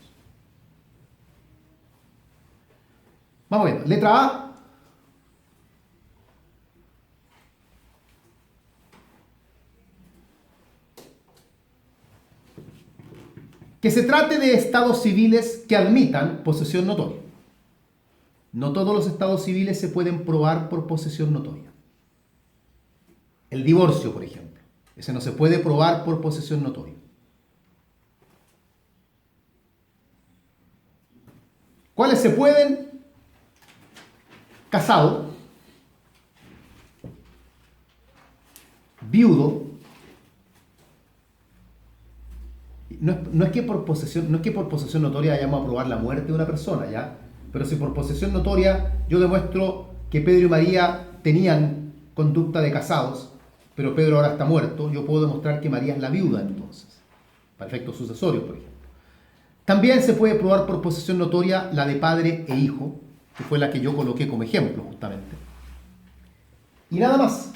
Vamos a ver. Letra A. Que se trate de estados civiles que admitan posesión notoria. No todos los estados civiles se pueden probar por posesión notoria. El divorcio, por ejemplo. Ese no se puede probar por posesión notoria. ¿Cuáles se pueden? Casado, viudo. No es que por posesión notoria vayamos a probar la muerte de una persona, ¿ya? Pero si por posesión notoria yo demuestro que Pedro y María tenían conducta de casados, pero Pedro ahora está muerto, yo puedo demostrar que María es la viuda entonces, para efectos sucesorios, por ejemplo. También se puede probar por posesión notoria la de padre e hijo, que fue la que yo coloqué como ejemplo justamente. Y nada más.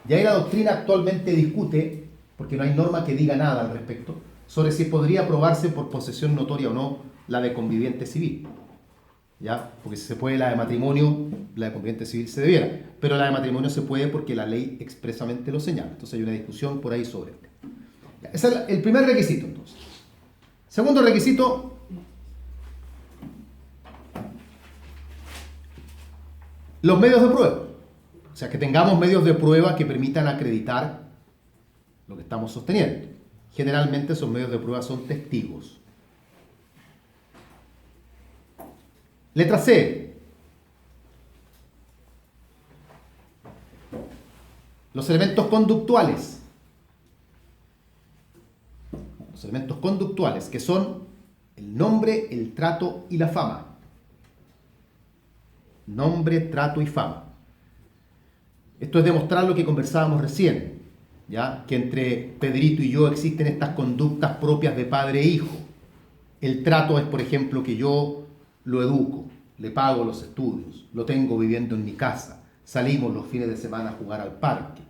Y ahí la doctrina actualmente discute, porque no hay norma que diga nada al respecto, sobre si podría probarse por posesión notoria o no la de conviviente civil. ¿Ya? Porque si se puede la de matrimonio, la de conviviente civil se debiera. Pero la de matrimonio se puede porque la ley expresamente lo señala. Entonces hay una discusión por ahí sobre esto. Ese es el primer requisito entonces. Segundo requisito, los medios de prueba. O sea, que tengamos medios de prueba que permitan acreditar lo que estamos sosteniendo. Generalmente esos medios de prueba son testigos. Letra C. Los elementos conductuales. Los elementos conductuales, que son el nombre, el trato y la fama. Nombre, trato y fama. Esto es demostrar lo que conversábamos recién, ¿ya? Que entre Pedrito y yo existen estas conductas propias de padre e hijo. El trato es, por ejemplo, que yo lo educo, le pago los estudios, lo tengo viviendo en mi casa, salimos los fines de semana a jugar al parque.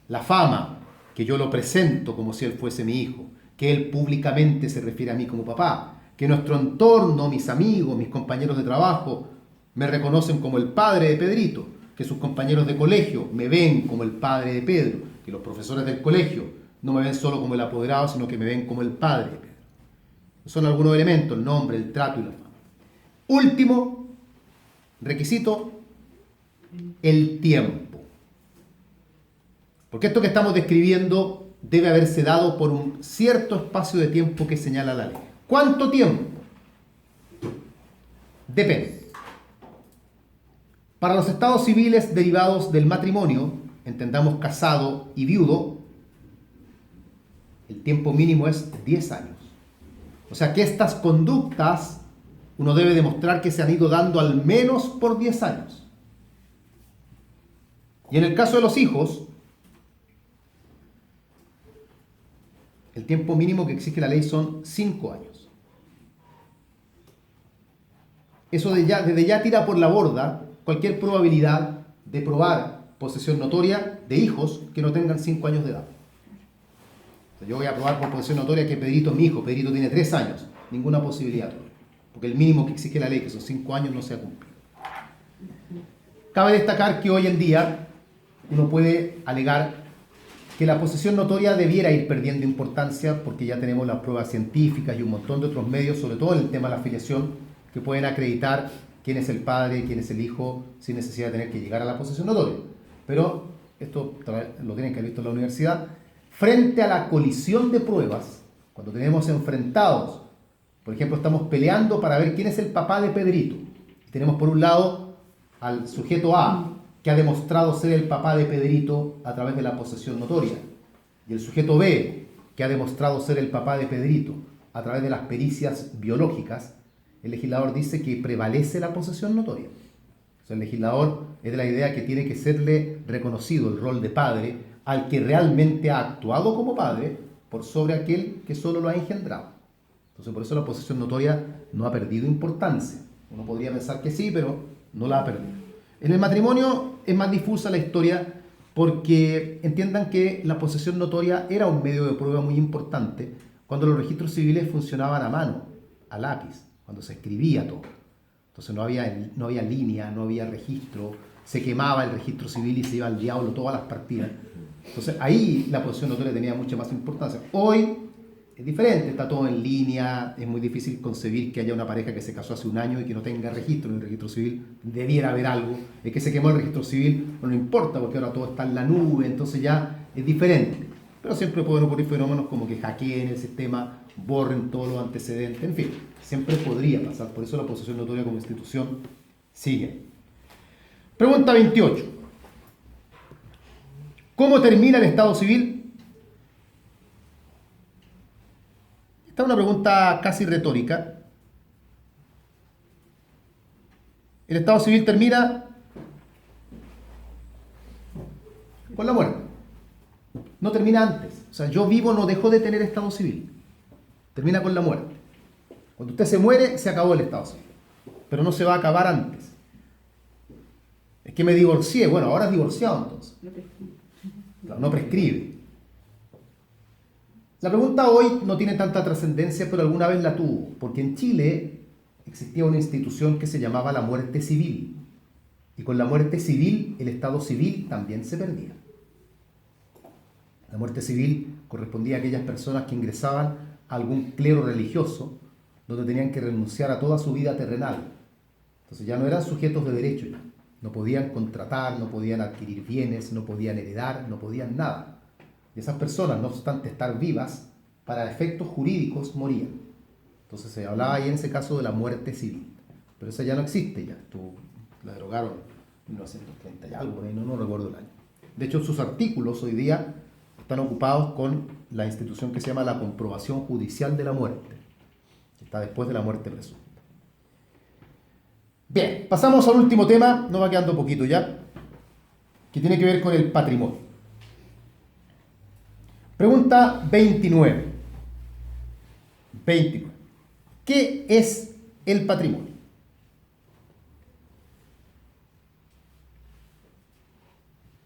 La fama, que yo lo presento como si él fuese mi hijo, que él públicamente se refiere a mí como papá, que nuestro entorno, mis amigos, mis compañeros de trabajo, me reconocen como el padre de Pedrito, que sus compañeros de colegio me ven como el padre de Pedro, que los profesores del colegio no me ven solo como el apoderado, sino que me ven como el padre de Pedro. Son algunos elementos, el nombre, el trato y la fama. Último requisito, el tiempo. Porque esto que estamos describiendo debe haberse dado por un cierto espacio de tiempo que señala la ley. ¿Cuánto tiempo? Depende. Para los estados civiles derivados del matrimonio, entendamos casado y viudo, el tiempo mínimo es 10 años. O sea que estas conductas uno debe demostrar que se han ido dando al menos por 10 años. Y en el caso de los hijos, el tiempo mínimo que exige la ley son 5 años. Eso desde ya tira por la borda cualquier probabilidad de probar posesión notoria de hijos que no tengan 5 años de edad. O sea, yo voy a probar por posesión notoria que Pedrito es mi hijo, Pedrito tiene 3 años. Ninguna posibilidad, porque el mínimo que exige la ley, que son 5 años, no se ha cumplido. Cabe destacar que hoy en día uno puede alegar que la posesión notoria debiera ir perdiendo importancia porque ya tenemos las pruebas científicas y un montón de otros medios, sobre todo en el tema de la filiación, que pueden acreditar quién es el padre, quién es el hijo, sin necesidad de tener que llegar a la posesión notoria. Pero esto lo tienen que haber visto en la universidad. Frente a la colisión de pruebas, cuando tenemos enfrentados, por ejemplo, estamos peleando para ver quién es el papá de Pedrito. Tenemos por un lado al sujeto A, que ha demostrado ser el papá de Pedrito a través de la posesión notoria, y el sujeto B, que ha demostrado ser el papá de Pedrito a través de las pericias biológicas. El legislador dice que prevalece la posesión notoria. O sea, el legislador es de la idea que tiene que serle reconocido el rol de padre al que realmente ha actuado como padre por sobre aquel que solo lo ha engendrado. Entonces, por eso la posesión notoria no ha perdido importancia. Uno podría pensar que sí, pero no la ha perdido. En el matrimonio es más difusa la historia porque entiendan que la posesión notoria era un medio de prueba muy importante cuando los registros civiles funcionaban a mano, a lápiz, cuando se escribía todo. Entonces no había línea, no había registro, se quemaba el registro civil y se iba al diablo todas las partidas. Entonces ahí la posesión notoria tenía mucha más importancia. Hoy es diferente, está todo en línea, es muy difícil concebir que haya una pareja que se casó hace un año y que no tenga registro en el registro civil. Debiera haber algo. Es que se quemó el registro civil, no importa porque ahora todo está en la nube, entonces ya es diferente. Pero siempre pueden ocurrir fenómenos como que hackeen el sistema, borren todos los antecedentes, en fin, siempre podría pasar. Por eso la posesión notoria como institución sigue. Pregunta 28. ¿Cómo termina el Estado civil? Esta es una pregunta casi retórica. El Estado civil termina con la muerte. No termina antes. O sea, yo vivo no dejo de tener Estado civil. Termina con la muerte. Cuando usted se muere, se acabó el Estado civil. Pero no se va a acabar antes. Es que me divorcié. Bueno, ahora es divorciado entonces. No prescribe. La pregunta hoy no tiene tanta trascendencia, pero alguna vez la tuvo, porque en Chile existía una institución que se llamaba la muerte civil, y con la muerte civil el Estado civil también se perdía. La muerte civil correspondía a aquellas personas que ingresaban a algún clero religioso, donde tenían que renunciar a toda su vida terrenal. Entonces ya no eran sujetos de derecho, ya. No podían contratar, no podían adquirir bienes, no podían heredar, no podían nada. Y esas personas, no obstante estar vivas, para efectos jurídicos morían. Entonces se hablaba ahí en ese caso de la muerte civil. Pero esa ya no existe, ya. La derogaron en 1930 y algo, por ahí no recuerdo el año. De hecho, sus artículos hoy día están ocupados con la institución que se llama la comprobación judicial de la muerte, que está después de la muerte presunta. Bien, pasamos al último tema, nos va quedando poquito ya, que tiene que ver con el patrimonio. Pregunta 29. ¿Qué es el patrimonio?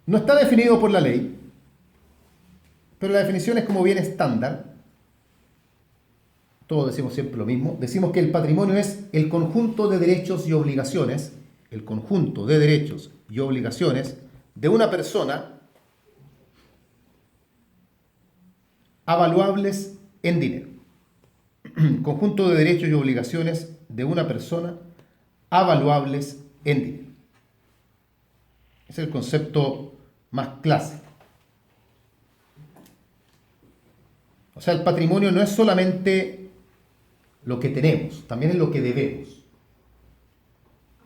No está definido por la ley, pero la definición es como bien estándar. Todos decimos siempre lo mismo. Decimos que el patrimonio es el conjunto de derechos y obligaciones, de una persona avaluables en dinero. Conjunto de derechos y obligaciones de una persona avaluables en dinero. Es el concepto más clásico. O sea, el patrimonio no es solamente lo que tenemos, también es lo que debemos.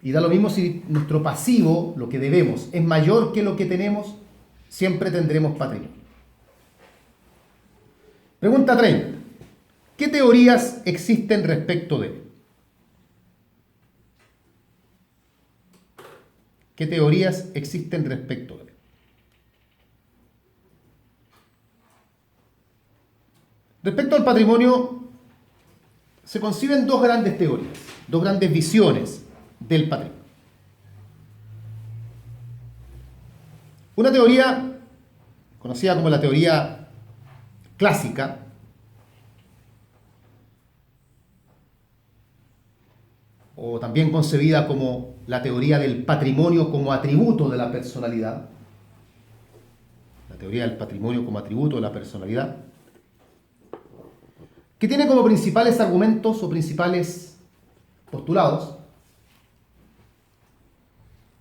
Y da lo mismo si nuestro pasivo, lo que debemos, es mayor que lo que tenemos, siempre tendremos patrimonio. Pregunta 30. ¿Qué teorías existen respecto de él? ¿Qué teorías existen respecto de él? Respecto al patrimonio, se conciben dos grandes teorías, dos grandes visiones del patrimonio. Una teoría conocida como la teoría clásica, o también concebida como la teoría del patrimonio como atributo de la personalidad, la teoría del patrimonio como atributo de la personalidad, que tiene como principales argumentos o principales postulados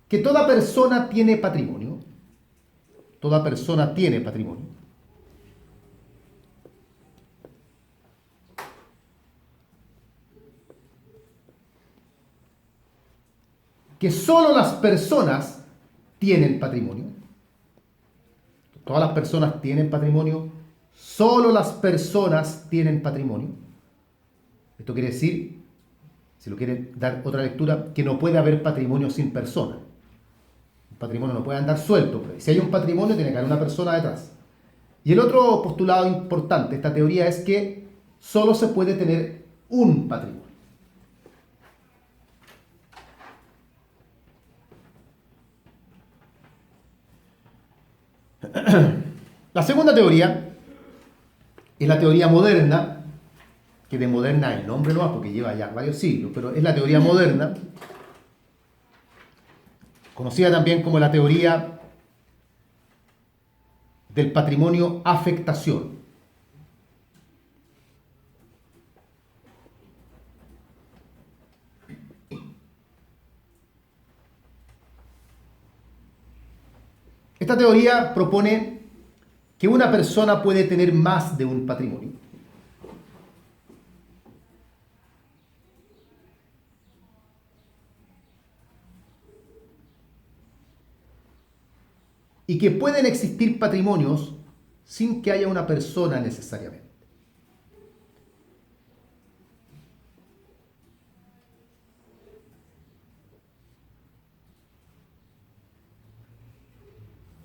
que toda persona tiene patrimonio, toda persona tiene patrimonio, que solo las personas tienen patrimonio. Todas las personas tienen patrimonio, solo las personas tienen patrimonio. Esto quiere decir, si lo quieren dar otra lectura, que no puede haber patrimonio sin persona. Un patrimonio no puede andar suelto. Si hay un patrimonio, tiene que haber una persona detrás. Y el otro postulado importante de esta teoría es que solo se puede tener un patrimonio. La segunda teoría es la teoría moderna, que de moderna el nombre no es porque lleva ya varios siglos, pero es la teoría moderna, conocida también como la teoría del patrimonio afectación. Esta teoría propone que una persona puede tener más de un patrimonio. Y que pueden existir patrimonios sin que haya una persona necesariamente.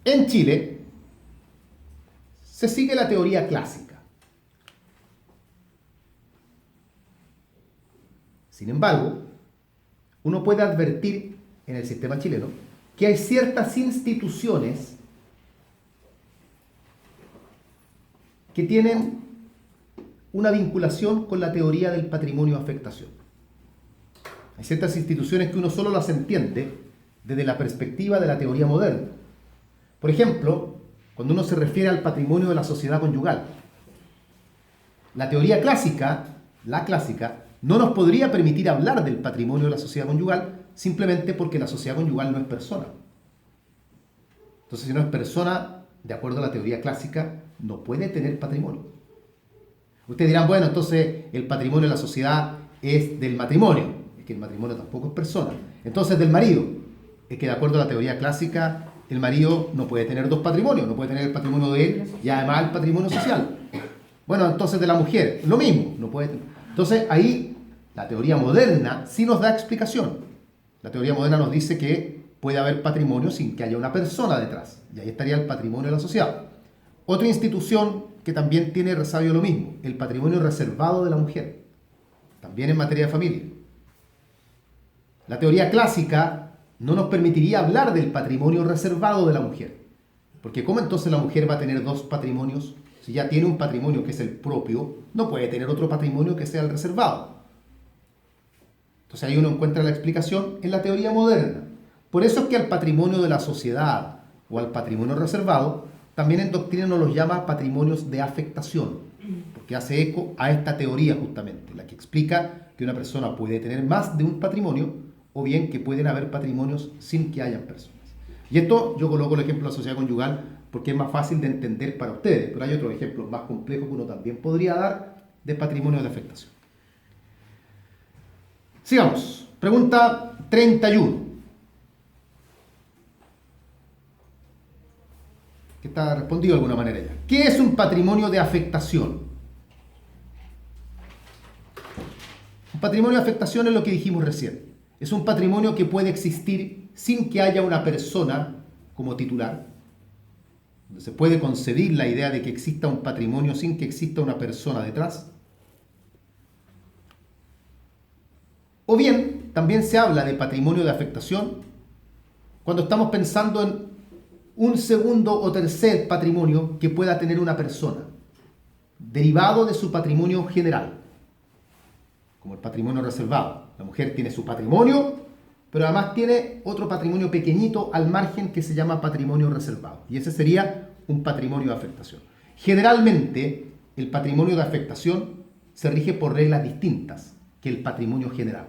En Chile se sigue la teoría clásica. Sin embargo, uno puede advertir en el sistema chileno que hay ciertas instituciones que tienen una vinculación con la teoría del patrimonio afectación. Hay ciertas instituciones que uno solo las entiende desde la perspectiva de la teoría moderna. Por ejemplo, cuando uno se refiere al patrimonio de la sociedad conyugal, la teoría clásica, la clásica, no nos podría permitir hablar del patrimonio de la sociedad conyugal simplemente porque la sociedad conyugal no es persona. Entonces, si no es persona, de acuerdo a la teoría clásica, no puede tener patrimonio. Ustedes dirán, bueno, entonces el patrimonio de la sociedad es del matrimonio. Es que el matrimonio tampoco es persona. Entonces, del marido. Es que de acuerdo a la teoría clásica, el marido no puede tener dos patrimonios. No puede tener el patrimonio de él y además el patrimonio social. Bueno, entonces de la mujer, lo mismo. No puede tener. Entonces, ahí la teoría moderna sí nos da explicación. La teoría moderna nos dice que puede haber patrimonio sin que haya una persona detrás. Y ahí estaría el patrimonio de la sociedad. Otra institución que también tiene resabio lo mismo, el patrimonio reservado de la mujer, también en materia de familia. La teoría clásica no nos permitiría hablar del patrimonio reservado de la mujer, porque ¿cómo entonces la mujer va a tener dos patrimonios? Si ya tiene un patrimonio que es el propio, no puede tener otro patrimonio que sea el reservado. Entonces ahí uno encuentra la explicación en la teoría moderna. Por eso es que al patrimonio de la sociedad o al patrimonio reservado, también en doctrina nos los llama patrimonios de afectación, porque hace eco a esta teoría justamente, la que explica que una persona puede tener más de un patrimonio o bien que pueden haber patrimonios sin que hayan personas. Y esto yo coloco el ejemplo de la sociedad conyugal porque es más fácil de entender para ustedes, pero hay otros ejemplos más complejos que uno también podría dar de patrimonio de afectación. Sigamos. Pregunta 31. Que está respondido de alguna manera ya. ¿Qué es un patrimonio de afectación? Un patrimonio de afectación es lo que dijimos recién. Es un patrimonio que puede existir sin que haya una persona como titular. Se puede concebir la idea de que exista un patrimonio sin que exista una persona detrás. O bien, también se habla de patrimonio de afectación cuando estamos pensando en un segundo o tercer patrimonio que pueda tener una persona, derivado de su patrimonio general, como el patrimonio reservado. La mujer tiene su patrimonio, pero además tiene otro patrimonio pequeñito al margen que se llama patrimonio reservado. Y ese sería un patrimonio de afectación. Generalmente, el patrimonio de afectación se rige por reglas distintas que el patrimonio general.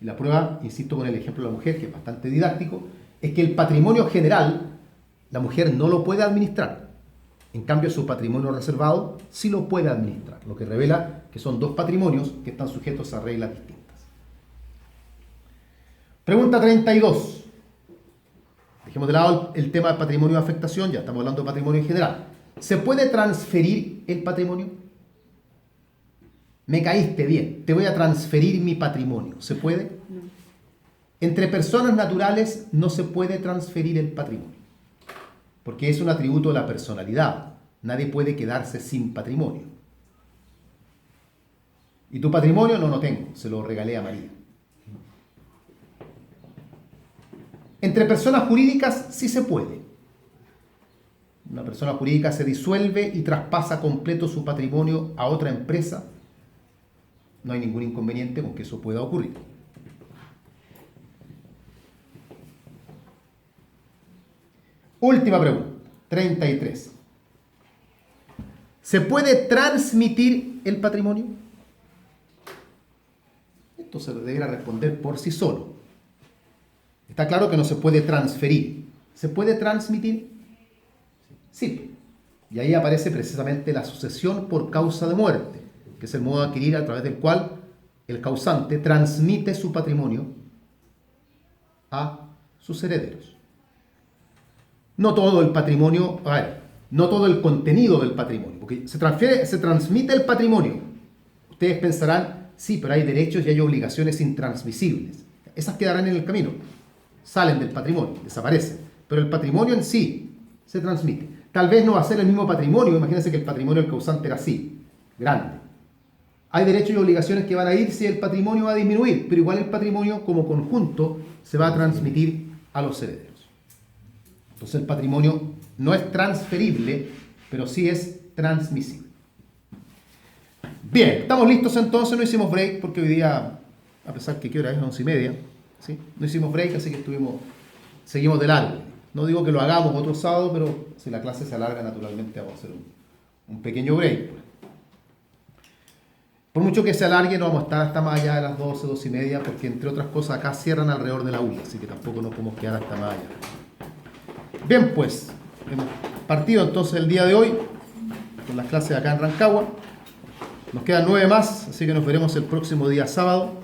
Y la prueba, insisto con el ejemplo de la mujer, que es bastante didáctico, es que el patrimonio general, la mujer no lo puede administrar. En cambio, su patrimonio reservado sí lo puede administrar, lo que revela que son dos patrimonios que están sujetos a reglas distintas. Pregunta 32. Dejemos de lado el tema del patrimonio de afectación, ya estamos hablando de patrimonio en general. ¿Se puede transferir el patrimonio? Me caíste bien, te voy a transferir mi patrimonio. ¿Se puede? No. Entre personas naturales no se puede transferir el patrimonio, porque es un atributo de la personalidad. Nadie puede quedarse sin patrimonio. ¿Y tu patrimonio? No, no tengo, se lo regalé a María. Entre personas jurídicas sí se puede. Una persona jurídica se disuelve y traspasa completo su patrimonio a otra empresa. No hay ningún inconveniente con que eso pueda ocurrir. Última pregunta, 33. ¿Se puede transmitir el patrimonio? Esto se deberá responder por sí solo. Está claro que no se puede transferir. ¿Se puede transmitir? Sí. Y ahí aparece precisamente la sucesión por causa de muerte, que es el modo de adquirir a través del cual el causante transmite su patrimonio a sus herederos. No todo el patrimonio, no todo el contenido del patrimonio, porque se transmite el patrimonio. Ustedes pensarán, sí, pero hay derechos y hay obligaciones intransmisibles. Esas quedarán en el camino, salen del patrimonio, desaparecen. Pero el patrimonio en sí se transmite. Tal vez no va a ser el mismo patrimonio, imagínense que el patrimonio del causante era así, grande. Hay derechos y obligaciones que van a ir si el patrimonio va a disminuir, pero igual el patrimonio como conjunto se va a transmitir a los herederos. Entonces el patrimonio no es transferible, pero sí es transmisible. Bien, estamos listos entonces, no hicimos break porque hoy día, a pesar que ¿qué hora es? 11:30, ¿sí? No hicimos break, así que seguimos de largo. No digo que lo hagamos otro sábado, pero si la clase se alarga, naturalmente vamos a hacer un pequeño break. Por mucho que se alargue, no vamos a estar hasta más allá de las 12, 12:30, porque entre otras cosas acá cierran alrededor de la 1, así que tampoco nos podemos quedar hasta más allá. Bien, pues, hemos partido entonces el día de hoy con las clases acá en Rancagua. Nos quedan 9 más, así que nos veremos el próximo día sábado.